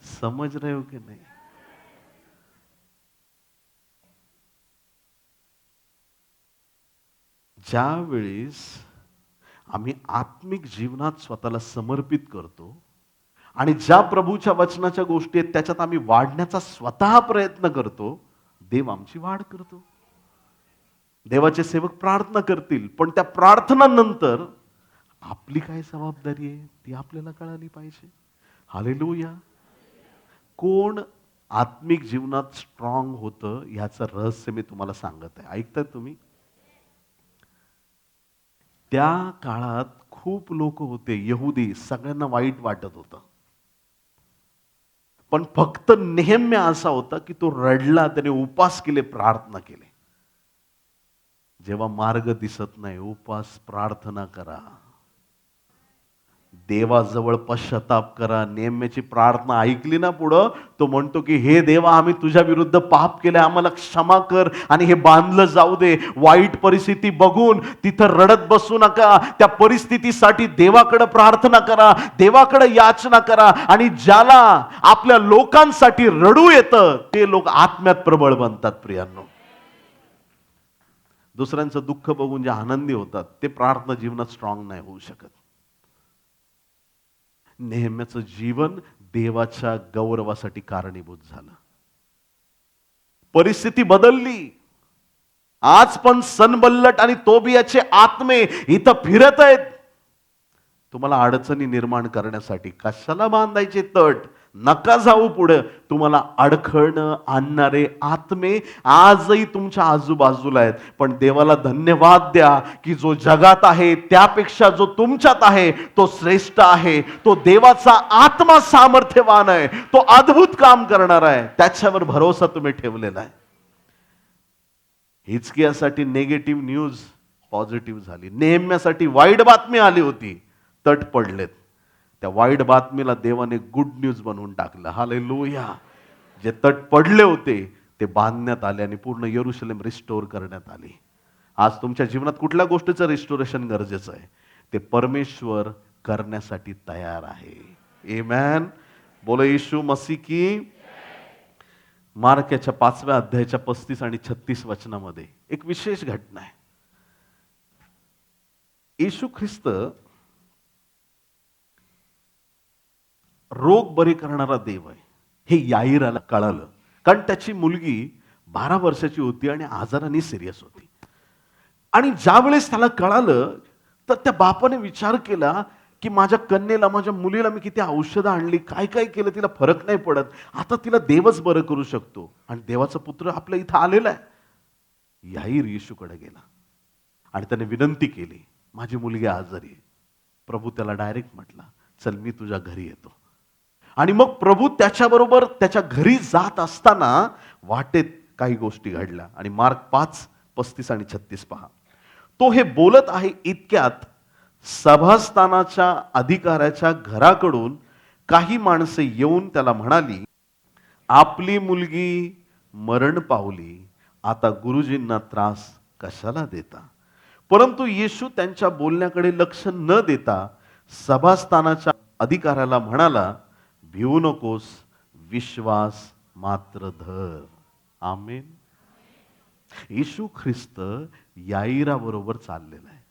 Speaker 1: समज रहे हो की नाही? ज्या वेळेस आम्ही आत्मिक जीवनात स्वतःला समर्पित करतो आणि ज्या प्रभूच्या वचनाच्या गोष्टी आहेत त्याच्यात आम्ही वाढण्याचा स्वतः प्रयत्न करतो, देव आमची वाढ करतो. देवाचे सेवक प्रार्थना करतील, पण त्या प्रार्थनानंतर आपली काय जबाबदारी आहे ती आपल्याला कळाली पाहिजे. हालेलुया. कोण आत्मिक जीवनात स्ट्रॉंग होतं ह्याचं रहस्य मी तुम्हाला सांगत आहे. ऐकताय तुम्ही? त्या काळात खूप लोक होते यहुदी, सगळ्यांना वाईट वाटत होतं. पण फक्त नेहम्या असा होता की तो रडला, त्याने उपवास केले, प्रार्थना केले. जेव्हा मार्ग दिसत नाही, उपवास प्रार्थना करा, देवाजवळ पश्चाताप करा. नेहम्याची प्रार्थना ऐकली ना पुढं, तो म्हणतो की हे देवा, आम्ही तुझ्या विरुद्ध पाप केले, आम्हाला क्षमा कर आणि हे बांधलं जाऊ दे. वाईट परिस्थिती बघून तिथं रडत बसू नका. त्या परिस्थितीसाठी देवाकडे प्रार्थना करा, देवाकडे याचना करा. आणि ज्याला आपल्या लोकांसाठी रडू येतं ते लोक आत्म्यात प्रबळ बनतात. प्रियांनो, दुसऱ्यांचं दुःख बघून जे आनंदी होतात ते प्रार्थना जीवनात स्ट्रॉंग नाही होऊ शकत. नेहम्याचं जीवन देवाच्या गौरवासाठी कारणीभूत झालं. परिस्थिती बदलली. आज पण सनबल्लट आणि तोबियाचे आत्मे इथं फिरत आहेत तुम्हाला अडचणी निर्माण करण्यासाठी. कशाला बांधायचे तट? नका जाऊ पुढे. तुम्हाला अडखळणं आणणारे आत्मे आजही तुमच्या आजूबाजूला आहेत. पण देवाला धन्यवाद द्या की जो जगात आहे त्यापेक्षा जो तुमच्यात आहे तो श्रेष्ठ आहे. तो देवाचा आत्मा सामर्थ्यवान आहे, तो अद्भुत काम करणार आहे. त्याच्यावर भरोसा तुम्ही ठेवलेला आहे. हिजकियासाठी नेगेटिव्ह न्यूज पॉझिटिव्ह झाली. नेहम्यासाठी वाईट बातमी आली होती, तट पडलेत. त्या वाईट बातमीला देवाने गुड न्यूज बनवून टाकलं. हालेलुया. जे तट पडले होते ते बांधण्यात आले आणि पूर्ण यरुशलेम रिस्टोर करण्यात आली. आज तुमच्या जीवनात कुठल्या गोष्टीचं रिस्टोरेशन गरजेचं आहे ते परमेश्वर करण्यासाठी तयार आहे. आमेन. बोलो येशू मसीह की. मार्क याच्या 5व्या अध्यायाच्या 35 आणि 36 वचनामध्ये एक विशेष घटना आहे. येशू ख्रिस्त रोग बरे करणारा देव आहे हे याईराला कळालं, कारण त्याची मुलगी 12 वर्षाची होती आणि आजाराने सिरियस होती. आणि ज्या वेळेस त्याला कळालं तर त्या बापाने विचार केला की माझ्या कन्येला, माझ्या मुलीला मी किती औषधं आणली, काय काय केलं, तिला फरक नाही पडत, आता तिला देवच बरं करू शकतो आणि देवाचा पुत्र आपल्या इथं आलेला आहे. याईर येशूकडे गेला आणि त्याने विनंती केली, माझी मुलगी आजारी आहे. प्रभू त्याला डायरेक्ट म्हटला, चल मी तुझ्या घरी येतो. आणि मग प्रभू त्याच्याबरोबर त्याच्या घरी जात असताना वाटेत काही गोष्टी घडल्या. आणि मार्क 5:35 आणि 36 पहा. तो हे बोलत आहे इतक्यात सभास्थानाच्या अधिकाऱ्याच्या घराकडून काही माणसे येऊन त्याला म्हणाली, आपली मुलगी मरण पावली आता गुरुजींना त्रास कशाला देता? परंतु येशू त्यांच्या बोलण्याकडे लक्ष न देता सभास्थानाच्या अधिकाऱ्याला म्हणाला, भिवू नकोस, विश्वास मात्र धर. आमेन. येशू ख्रिस्त याईराबरोबर चाललेला आहे.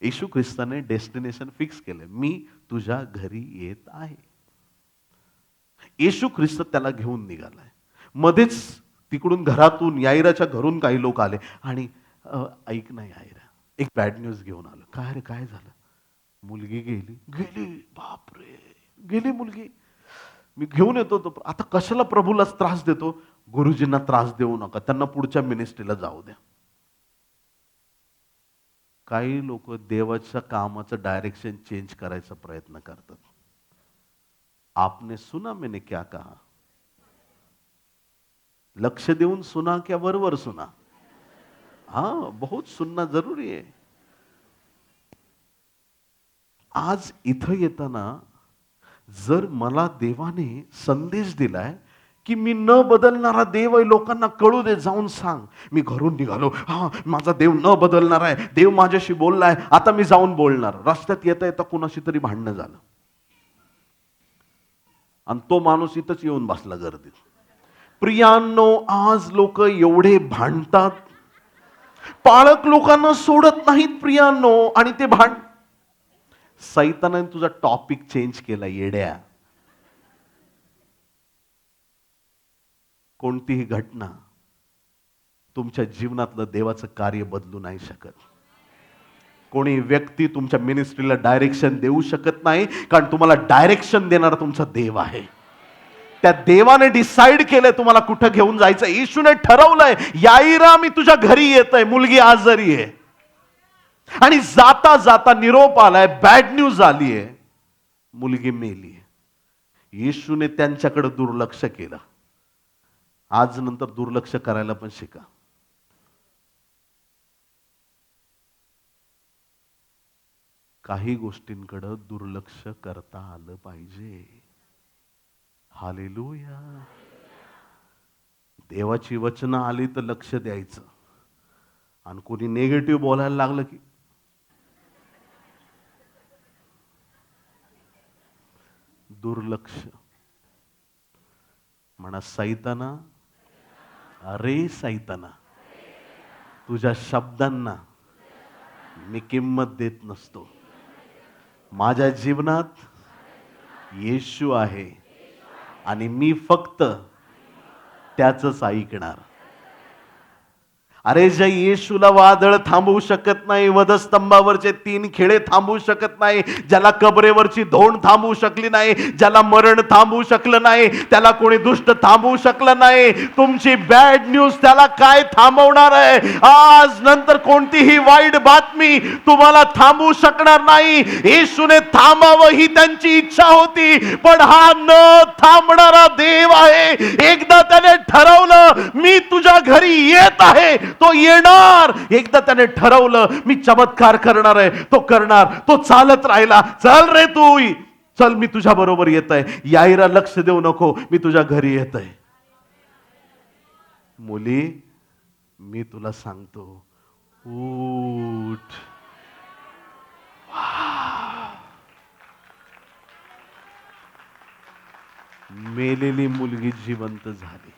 Speaker 1: येशू ख्रिस्ताने डेस्टिनेशन फिक्स केलंय, मी तुझ्या घरी येत आहे. येशू ख्रिस्त त्याला घेऊन निघालाय. मध्येच तिकडून घरातून, याईराच्या घरून काही लोक आले आणि ऐक ना याईरा, एक बॅड न्यूज घेऊन आलो. काय रे, काय झालं? मुलगी गेली. गेली? बापरे, गेली मुलगी. मी घेऊन येतो. तो आता कशाला प्रभूला त्रास देतो? गुरुजींना त्रास देऊ नका, त्यांना पुढच्या मिनिस्ट्रीला जाऊ द्या. काही लोक देवाच्या कामाचं डायरेक्शन चेंज करायचा प्रयत्न करतात. आपने सुना मैंने क्या कहा? लक्ष देऊन सुना क्या वर सुना? हाँ, बहुत सुनना जरूरी है. आज इथं येताना जर मला देवाने संदेश दिलाय की मी न बदलणारा देव आहे, लोकांना कळू दे, जाऊन सांग. मी घरून निघालो, हा माझा देव न बदलणार आहे, देव माझ्याशी बोललाय, आता मी जाऊन बोलणार. रस्त्यात येता येता कुणाशी तरी भांडणं झालं आणि तो माणूस इथंच येऊन बसला गर्दीत. प्रियांनो, आज लोक एवढे भांडतात, पाळक लोकांना सोडत नाहीत प्रियांनो, आणि ते सैतानाने तुझा टॉपिक चेंज केला येड्या. कोणतीही घटना तुमच्या जीवनातलं देवाचं कार्य बदलू नाही शकत. कोणी व्यक्ती तुमच्या मिनिस्ट्रीला डायरेक्शन देऊ शकत नाही, कारण तुम्हाला डायरेक्शन देणारा तुमचा देव आहे. त्या देवाने डिसाइड केलंय तुम्हाला कुठं घेऊन जायचं. येशूने ठरवलंय, याईरा मी तुझ्या घरी येतोय, मुलगी आजारी आहे. आणि जाता जाता निरोप आलाय, बॅड न्यूज आली आहे, मुलगी मेली आहे. येशूने त्यांच्याकडे दुर्लक्ष केलं. आज नंतर दुर्लक्ष करायला पण शिका. काही गोष्टींकडे दुर्लक्ष करता आलं पाहिजे. हालेलुया. देवाची वचनं आली तर लक्ष द्यायचं, आणि कोणी नेगेटिव्ह बोलायला लागलं की दुर्लक्ष. म्हणा, सैताना, अरे सैताना, तुझ्या शब्दांना मी किंमत देत नसतो. माझ्या जीवनात येशू आहे आणि मी फक्त त्याचंच ऐकणार. अरे, ज्या येशूला वादळ थांबवू शकत नाही, वधस्तंभावरचे 3 खेळे थांबवू शकत नाही, ज्याला कबरेवरची धोंड थांबवू शकली नाही, ज्याला मरण थांबवू शकलं नाही, त्याला कोणी दुष्ट थांबवू शकलं नाही, तुमची बॅड न्यूज त्याला काय थांबवणार आहे? आज नंतर कोणतीही वाईट बातमी तुम्हाला थांबवू शकणार नाही. येशूने थांबावं ही त्यांची इच्छा होती, पण हा न थांबणारा देव आहे. एकदा त्याने ठरवलं, मी तुझ्या घरी येत आहे, तो येणार. एकदा त्याने ठरवलं, मी चमत्कार करणार आहे, तो करणार. तो चालत राहिला, चल रे तू चल, मी तुझ्या बरोबर येत आहे. याईरा, लक्ष देऊ नको, मी तुझ्या घरी येत आहे. मुली, मी तुला सांगतो, उठ. मेलेली मुलगी जिवंत झाली.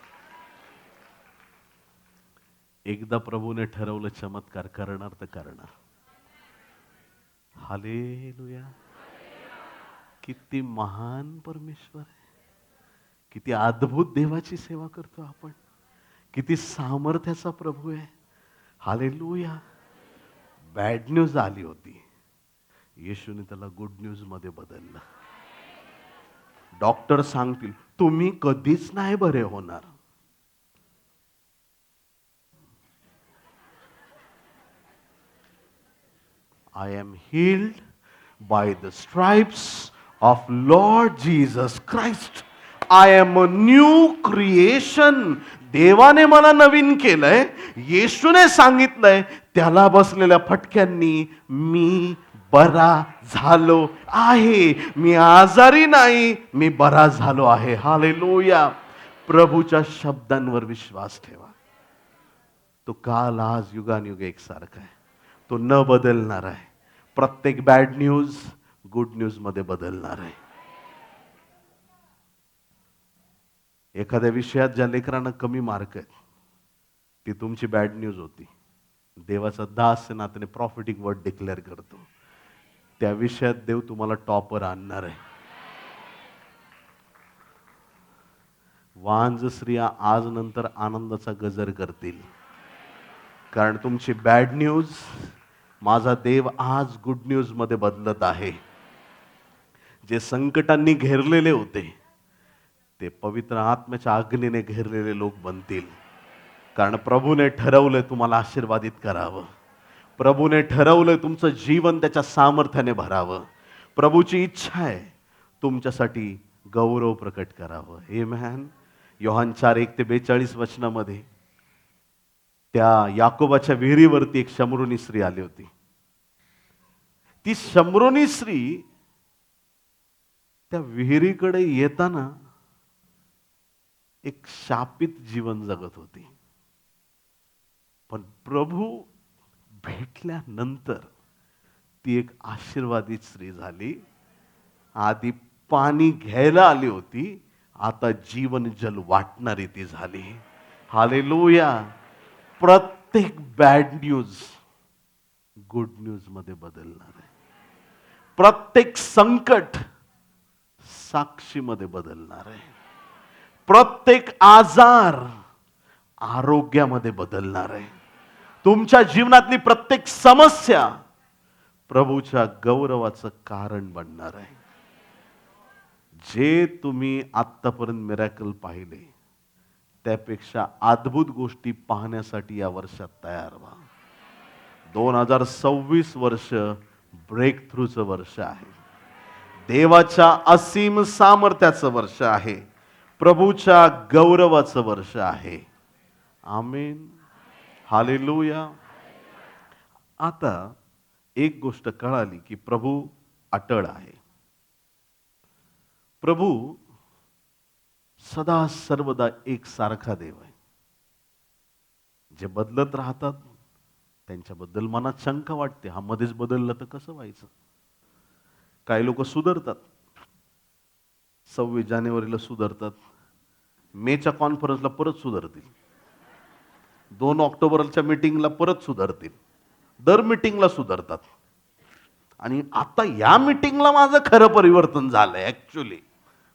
Speaker 1: एकदा प्रभूने ठरवलं चमत्कार करणार तर करणार. हालेलुया. किती महान परमेश्वर आहे, किती अद्भुत देवाची सेवा करतो आपण, किती सामर्थ्याचा प्रभू आहे. हालेलुया. बॅड न्यूज आली होती, येशूने त्याला गुड न्यूज मध्ये बदललं. डॉक्टर सांगतील तुम्ही कधीच नाही बरे होणार. I am healed by the stripes of Lord Jesus Christ. I am a new creation. देवाने मला नवीन केलंय. येशूने सांगितलंय, त्याला बसलेल्या फटक्यांनी मी बरा झालो आहे. मी आजारी नाही, मी बरा झालो आहे. हालेलुया. प्रभूच्या शब्दांवर विश्वास ठेवा. तो काल आज युगानुयुग एकसारखा आहे. तो न बदलणार आहे. प्रत्येक बॅड न्यूज गुड न्यूज मध्ये बदलणार आहे. एखाद्या विषयात ज्या लेकरांना कमी मार्क आहेत ती तुमची बॅड न्यूज होती. देवाचा दास नात्याने प्रॉफिटिक वर्ड डिक्लेअर करतो, त्या विषयात देव तुम्हाला टॉपर आणणार आहे. वांज स्त्रिया आज नंतर आनंदाचा गजर करतील, कारण तुमची बॅड न्यूज माझा देव आज गुड न्यूज मध्ये बदलत आहे. जे संकटांनी घेरलेले होते ते पवित्र आत्म्याच्या अग्नीने घेरलेले लोक बनतील. कारण प्रभूने ठरवलंय तुम्हाला आशीर्वादित करावं. प्रभूने ठरवलंय तुमचं जीवन त्याच्या सामर्थ्याने भरावं. प्रभूची इच्छा आहे तुमच्यासाठी गौरव प्रकट करावं. आमेन. योहान 4:1-42 वचनामध्ये त्या याकोबाच्या विहिरीवरती एक शमरोनी स्त्री आली होती. ती शमरोनी स्त्री त्या विहिरीकडे येताना एक शापित जीवन जगत होती. पण प्रभू भेटल्यानंतर ती एक आशीर्वादित स्त्री झाली. आधी पाणी घ्यायला आली होती, आता जीवन जल वाटणारी ती झाली. हालेलुया. प्रत्येक बॅड न्यूज गुड न्यूज मध्ये बदलणार आहे. प्रत्येक संकट साक्षीमध्ये बदलणार आहे. प्रत्येक आजार आरोग्यामध्ये बदलणार आहे. तुमच्या जीवनातली प्रत्येक समस्या प्रभूच्या गौरवाचं कारण बनणार आहे. जे तुम्ही आतापर्यंत मिरॅकल पाहिले त्यापेक्षा अद्भुत गोष्टी पाहण्यासाठी या वर्षात तयार व्हा. 2026 वर्ष ब्रेक थ्रूचं वर्ष आहे. देवाच्या असीम सामर्थ्याचं वर्ष आहे. प्रभूच्या गौरवाचं वर्ष आहे. आमेन. हालेलुया. आता एक गोष्ट कळाली की प्रभू अटळ आहे. प्रभू सदा सर्वदा एक सारखा देव आहे. जे बदलत राहतात त्यांच्याबद्दल मनात शंका वाटते, हा मध्येच बदललं तर कसं व्हायचं. काही लोक सुधारतात, 26 जानेवारीला सुधारतात, मेच्या कॉन्फरन्सला परत सुधारतील, 2 ऑक्टोबरच्या मीटिंगला परत सुधारतील, दर मीटिंगला सुधारतात. आणि आता या मीटिंगला माझं खरं परिवर्तन झालंय. ऍक्च्युली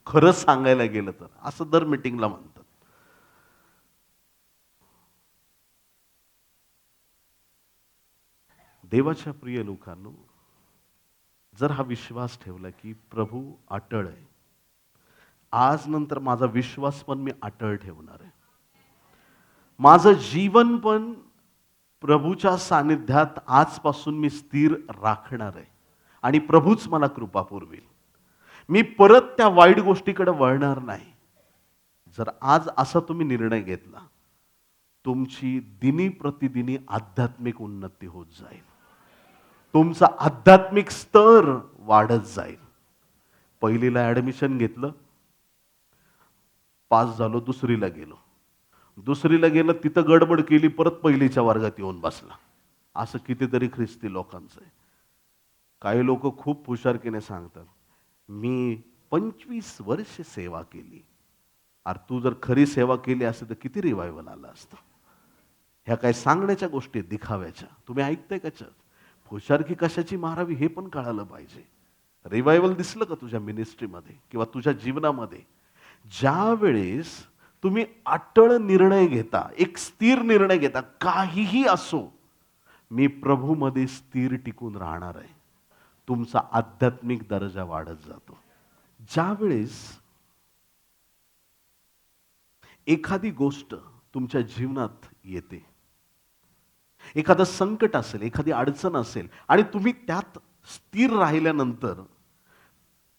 Speaker 1: खरं सांगायला गेलं तर असं दर मीटिंगला म्हणतात. देवाच्या प्रिय लोकांनो, जर हा विश्वास ठेवला की प्रभू अटळ आहे, आज नंतर माझा विश्वास पण मी अटळ ठेवणार आहे. माझं जीवन पण प्रभूच्या सानिध्यात आजपासून मी स्थिर राखणार आहे आणि प्रभूच मला कृपा पुरवेल. मी परत त्या वाईट गोष्टीकडे वळणार नाही. जर आज असा तुम्ही निर्णय घेतला, तुमची दिनी प्रतिदिनी आध्यात्मिक उन्नती होत जाईल. तुमचा आध्यात्मिक स्तर वाढत जाईल. पहिलीला ऍडमिशन घेतलं, पास झालो, दुसरीला गेलो, तिथं गडबड केली, परत पहिलीच्या वर्गात येऊन बसला. असं कितीतरी ख्रिस्ती लोकांचं आहे. काही लोक खूप हुशारकीने सांगतात, मी 25 वर्ष सेवा केली. अरे तू जर खरी सेवा केली असती तर किती रिवायवल आला असतं. ह्या काय सांगण्याच्या गोष्टी दिखाव्याच्या. तुम्ही ऐकताय का? हुशारकी कशाची मारावी हे पण कळालं पाहिजे. रिवायवल दिसलं का तुझ्या मिनिस्ट्रीमध्ये किंवा तुझ्या जीवनामध्ये? ज्या वेळेस तुम्ही अटळ निर्णय घेता, एक स्थिर निर्णय घेता, काहीही असो मी प्रभूमध्ये स्थिर टिकून राहणार आहे, तुमचा आध्यात्मिक दर्जा वाढत जातो. ज्या वेळेस एखादी गोष्ट तुमच्या जीवनात येते, एखादं संकट असेल, एखादी अडचण असेल आणि तुम्ही त्यात स्थिर राहिल्यानंतर,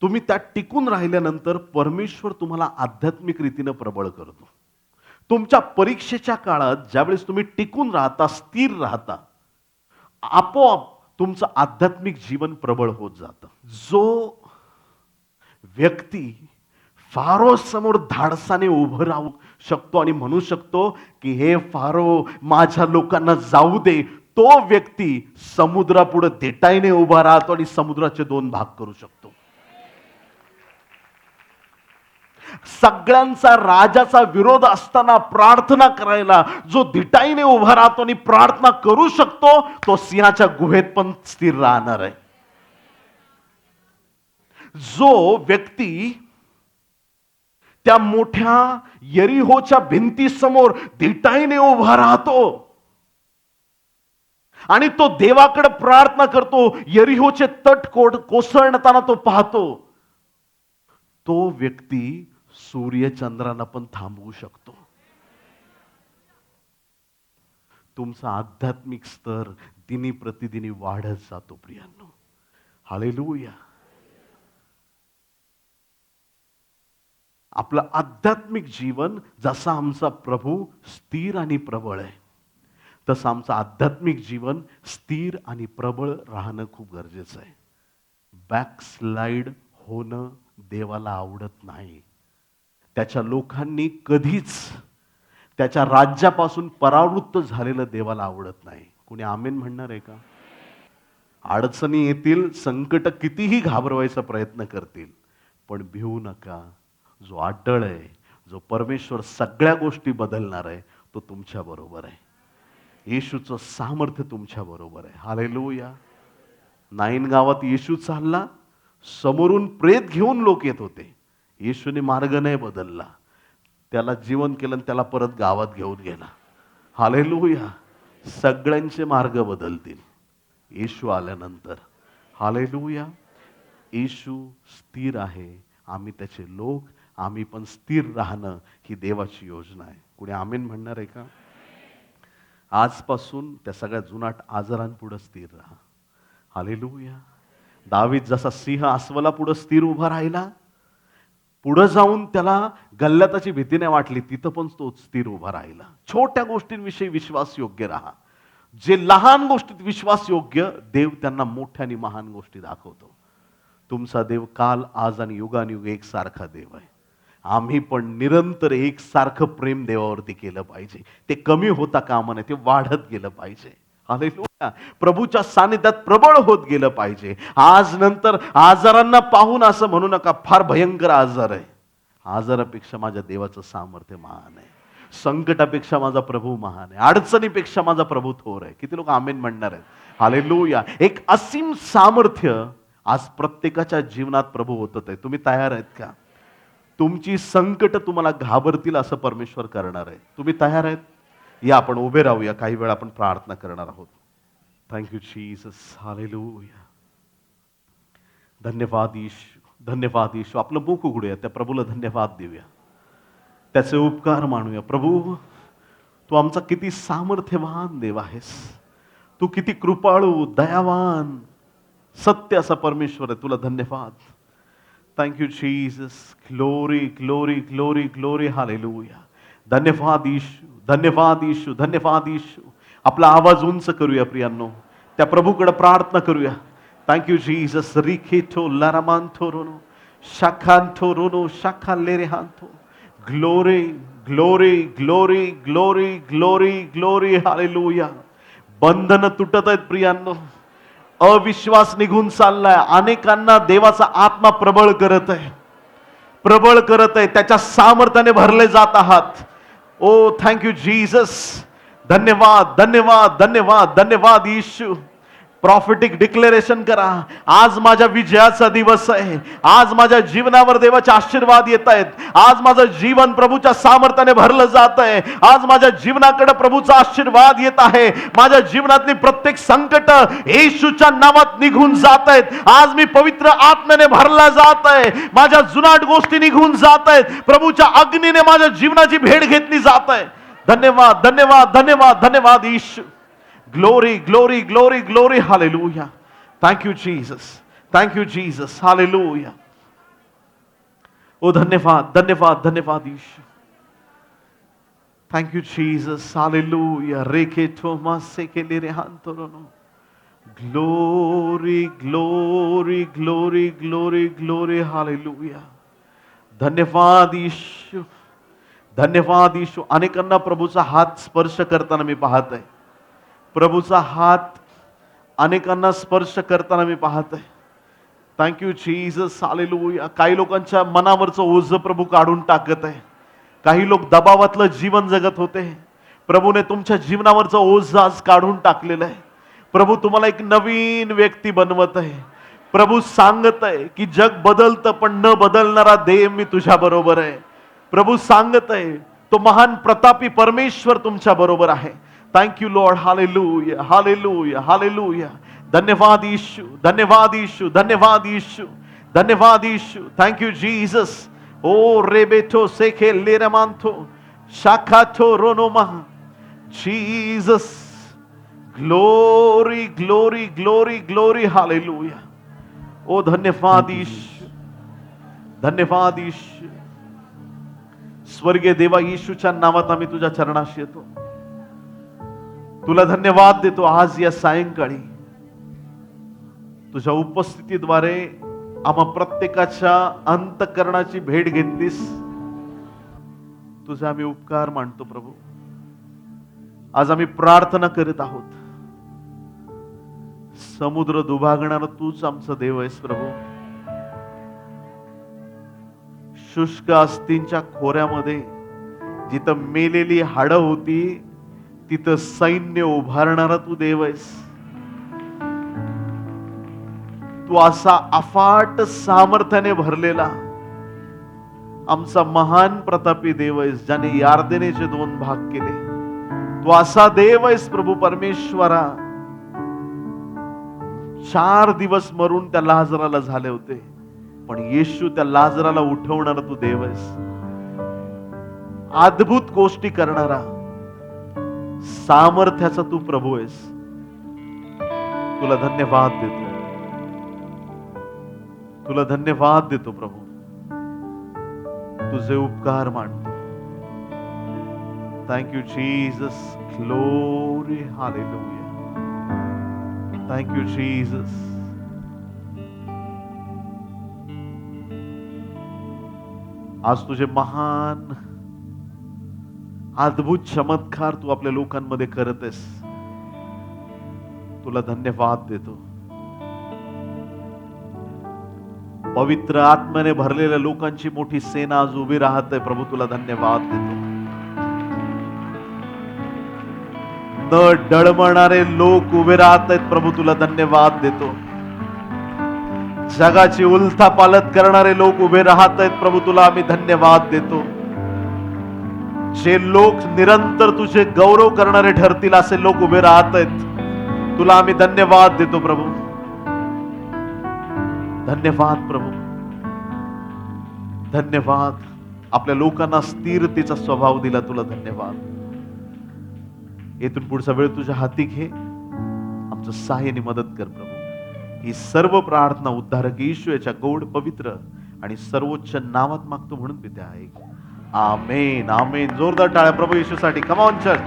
Speaker 1: तुम्ही त्यात टिकून राहिल्यानंतर परमेश्वर तुम्हाला आध्यात्मिक रीतीने प्रबळ करतो. तुमच्या परीक्षेच्या काळात ज्यावेळेस तुम्ही टिकून राहता, स्थिर राहता, आपोआप तुमचं आध्यात्मिक जीवन प्रबळ होत जातं. जो व्यक्ती फारो समोर धाडसाने उभं राहू शकतो आणि म्हणू शकतो की हे फारो, माझ्या लोकांना जाऊ दे. तो व्यक्ती समुद्रापुढे देटाईने उभा राहतो आणि समुद्राचे 2 भाग करू शकतो. सगळ्यांचा राजाचा विरोध असताना प्रार्थना करायला जो धिटाईने उभा राहतो आणि प्रार्थना करू शकतो, तो सिंहाच्या गुहेत पण स्थिर राहणार आहे. जो व्यक्ती त्या मोठ्या यरीहोच्या भिंतीसमोर धिटाईने उभा राहतो आणि तो देवाकडे प्रार्थना करतो, यरीहोचे तट कोसळताना तो पाहतो, तो व्यक्ती सूर्यचंद्रांना पण थांबवू शकतो. तुमचा आध्यात्मिक स्तर दिनी प्रतिदिनी वाढत जातो प्रियांनो. हालेलुया. आपलं आध्यात्मिक जीवन जसा आमचा प्रभू स्थिर आणि प्रबळ आहे, तसं आमचं आध्यात्मिक जीवन स्थिर आणि प्रबळ राहणं खूप गरजेचं आहे. बॅकस्लाइड होणं देवाला आवडत नाही. त्याच्या लोकांनी कधीच त्याच्या राज्यापासून परावृत्त झालेलं देवाला आवडत नाही. कोणी आमेन म्हणणार आहे का? अडचणी येतील, संकट कितीही घाबरवायचा प्रयत्न करतील, पण भिवू नका. जो अटळ आहे, जो परमेश्वर सगळ्या गोष्टी बदलणार आहे, तो तुमच्या बरोबर आहे. येशूचं सामर्थ्य तुमच्या बरोबर आहे. हालेलुया. नाईन गावात येशू चालला, समोरून प्रेत घेऊन लोक येत होते. येशूने मार्ग नाही बदलला, त्याला जीवन केलं आणि त्याला परत गावात घेऊन गेला. हालेलुया. सगळ्यांचे मार्ग बदलतील येशू आल्यानंतर. हालेलुया. येशू स्थिर आहे, आम्ही त्याचे लोक, आम्ही पण स्थिर राहणं ही देवाची योजना आहे. कुणी आमेन म्हणणार आहे का? आजपासून त्या सगळ्या जुनाट आजारांपुढे स्थिर राहा. हालेलुया. दावीद जसा सिंह अस्वला पुढे स्थिर उभा राहिला, पुढे जाऊन त्याला गल्लताची भीती नाही वाटली, तिथं पण तो स्थिर उभा राहिला. छोट्या गोष्टींविषयी विश्वास योग्य राहा. जे लहान गोष्टीत विश्वास योग्य, देव त्यांना मोठ्या आणि महान गोष्टी दाखवतो. तुमचा देव काल, आज आणि युगानुयुग एकसारखा देव आहे. आम्ही पण निरंतर एकसारखं प्रेम देवावरती केलं पाहिजे. ते कमी होता कामा नये, ते वाढत गेलं पाहिजे. हालेलुया. प्रभूच्या सानिध्यात प्रबळ होत गेलं पाहिजे. आज नंतर आजारांना पाहून असं म्हणू नका फार भयंकर आजार आहे. आजारापेक्षा माझ्या देवाचं सामर्थ्य महान आहे. संकटापेक्षा माझा प्रभू महान आहे. अडचणीपेक्षा माझा प्रभू थोर आहे. किती लोक आमेन म्हणणार आहेत? हालेलुया. एक असीम सामर्थ्य आज प्रत्येकाच्या जीवनात प्रभू होतच आहे. तुम्ही तयार आहेत का? तुमची संकट तुम्हाला घाबरतील असं परमेश्वर करणार आहे. तुम्ही तयार आहेत? या आपण उभे राहूया. काही वेळ आपण प्रार्थना करणार आहोत. Thank you Jesus. हालेलुया. धन्यवाद येशू, धन्यवाद येशू. आपलं मुख उघडूया, त्या प्रभूला धन्यवाद देऊया, त्याचे उपकार मानूया. प्रभू, तू आमचा किती सामर्थ्यवान देव आहेस. तू किती कृपाळू, दयावान, सत्य असा परमेश्वर आहे. तुला धन्यवाद. Thank you Jesus. Glory glory glory glory. Hallelujah. धन्यवाद येशू, धन्यवाद येशू, धन्यवाद येशू. आपला आवाज उंच करूया प्रियांनो, त्या प्रभूकडे प्रार्थना करूया. Thank you Jesus. रिखेथो लारामांथो रोनो शाखांथो रोनो शाखा लेरेहांथो. Glory glory glory glory glory glory. Hallelujah. बंधन तुटत आहेत प्रियांनो, अविश्वास निघून चाललाय. अनेकांना देवाचा आत्मा प्रबळ करत आहे, प्रबळ करत आहे. त्याच्या सामर्थ्याने भरले जात आहात. ओ थँक्यू जीसस. धन्यवाद धन्यवाद धन्यवाद धन्यवाद येशू. प्रॉफिटिक डिक्लेरेशन करा. आज माझ्या विजयाचा दिवस आहे. आज माझ्या जीवनावर देवाचे आशीर्वाद येत आहेत. आज माझं जीवन प्रभूच्या सामर्थ्याने भरलं जात आहे. आज माझ्या जीवनाकडे प्रभूचा आशीर्वाद येत आहे. माझ्या जीवनातली प्रत्येक संकट येशूच्या नावात निघून जात आहेत. आज मी पवित्र आत्म्याने भरला जात आहे. माझ्या जुनाट गोष्टी निघून जात आहेत. प्रभूच्या अग्नीने माझ्या जीवनाची भेट घेतली जात आहे. धन्यवाद धन्यवाद धन्यवाद धन्यवाद येशू. Glory, glory, glory, glory. Hallelujah. Thank you, Jesus. Thank you, Jesus. Hallelujah. Oh, धन्यवाद, धन्यवाद, धन्यवाद यीशु. Thank you, Jesus. Hallelujah. Reke Thomas sekele rehantorono. Glory, glory, glory, glory, glory. Hallelujah. धन्यवाद येशू, धन्यवाद येशू. अनेकांना प्रभूचा हात स्पर्श करताना मी पाहत आहे. प्रभूचा हात अनेकांना स्पर्श करताना मी पाहत आहे. Thank you Jesus, hallelujah. काही लोकांच्या मनावरचं ओझं प्रभू काढून टाकत आहे. काही लोक दबावातलं जीवन जगत होते. प्रभूने तुमच्या जीवनावरचं ओझं आज काढून टाकलेलं आहे. प्रभू तुम्हाला एक नवीन व्यक्ती बनवत आहे. प्रभू सांगत आहे की जग बदलतं पण न बदलणारा देव मी तुझ्या बरोबर आहे. प्रभू सांगत आहे तो महान प्रतापी परमेश्वर तुमच्या बरोबर आहे. Thank you lord, hallelujah, hallelujah, hallelujah. धन्यवाद येशू, धन्यवाद येशू, धन्यवाद येशू, धन्यवाद येशू. Thank you Jesus. ओ रेबेथो सेखे लेरमांथो शाखाथो रोनोमा. Jesus, glory glory glory glory, hallelujah. ओ धन्यवाद येशू, धन्यवाद येशू. स्वर्गीय देवा, येशूच्या नावात आम्ही तुझ्या चरणाशी येतो. तुला धन्यवाद देतो आज या सायंकाळी तुझ्या उपस्थितीद्वारे आम्हा प्रत्येकाच्या अंतःकरणाची भेट घेतलीस. तुझे आम्ही उपकार मानतो प्रभू. आज आम्ही प्रार्थना करीत आहोत. समुद्र दुभागणारा तूच आमचा देव आहेस प्रभू. शुष्क अस्थींच्या खोऱ्यामध्ये जिथं मेलेली हाडं होती तिथं सैन्य उभारणारा तू देव आहेस. तू असा अफाट सामर्थ्याने भरलेला आमचा महान प्रतापी देव आहेस, ज्याने यार्देनेचे 2 भाग केले. तू असा देव आहेस प्रभू परमेश्वरा. 4 दिवस मरून त्या लाजराला झाले होते, पण येशू त्या लाजराला उठवणारा तू देव आहेस. अद्भुत गोष्टी करणारा सामर्थ्याचा तू प्रभू आहेस. तुला धन्यवाद देतो, तुला धन्यवाद देतो प्रभू. तुझे उपकार मानतो. Thank you Jesus, glory, hallelujah. Thank you Jesus. आज तुझे महान अद्भुत चमत्कार तू आपल्या लोकांमध्ये करत आहेस. तुला धन्यवाद देतो. पवित्र आत्म्याने भरलेल्या लोकांची मोठी सेना आज उभी राहत आहे प्रभू. तुला धन्यवाद देतो. न डळमळणारे लोक उभे राहत आहेत प्रभू. तुला धन्यवाद देतो. जगाची उलथापालत करणारे लोक उभे राहत आहेत प्रभू. तुला आम्ही धन्यवाद देतो. जे लोक निरंतर तुझे गौरव करणारे ठरतील असे लोक उभे राहत आहेत. तुला आम्ही धन्यवाद देतो प्रभू. धन्यवाद प्रभू, धन्यवाद. आपल्या लोकांना स्थिरतेचा स्वभाव दिला. तुला धन्यवाद. येथून पुढचा वेळ तुझ्या हाती घे. आमचं सहाय्याने मदत कर प्रभू. ही सर्व प्रार्थना उद्धारक येशू याच्या गौड, पवित्र आणि सर्वोच्च नावात मागतो म्हणून पिते आहे. आमेन, आमेन. जोरदार टाळ्या प्रभू येशूसाठी. कम ऑन चर्च,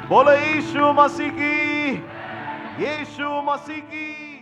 Speaker 1: बोलो येशू मसीह की, येशू मसीह की.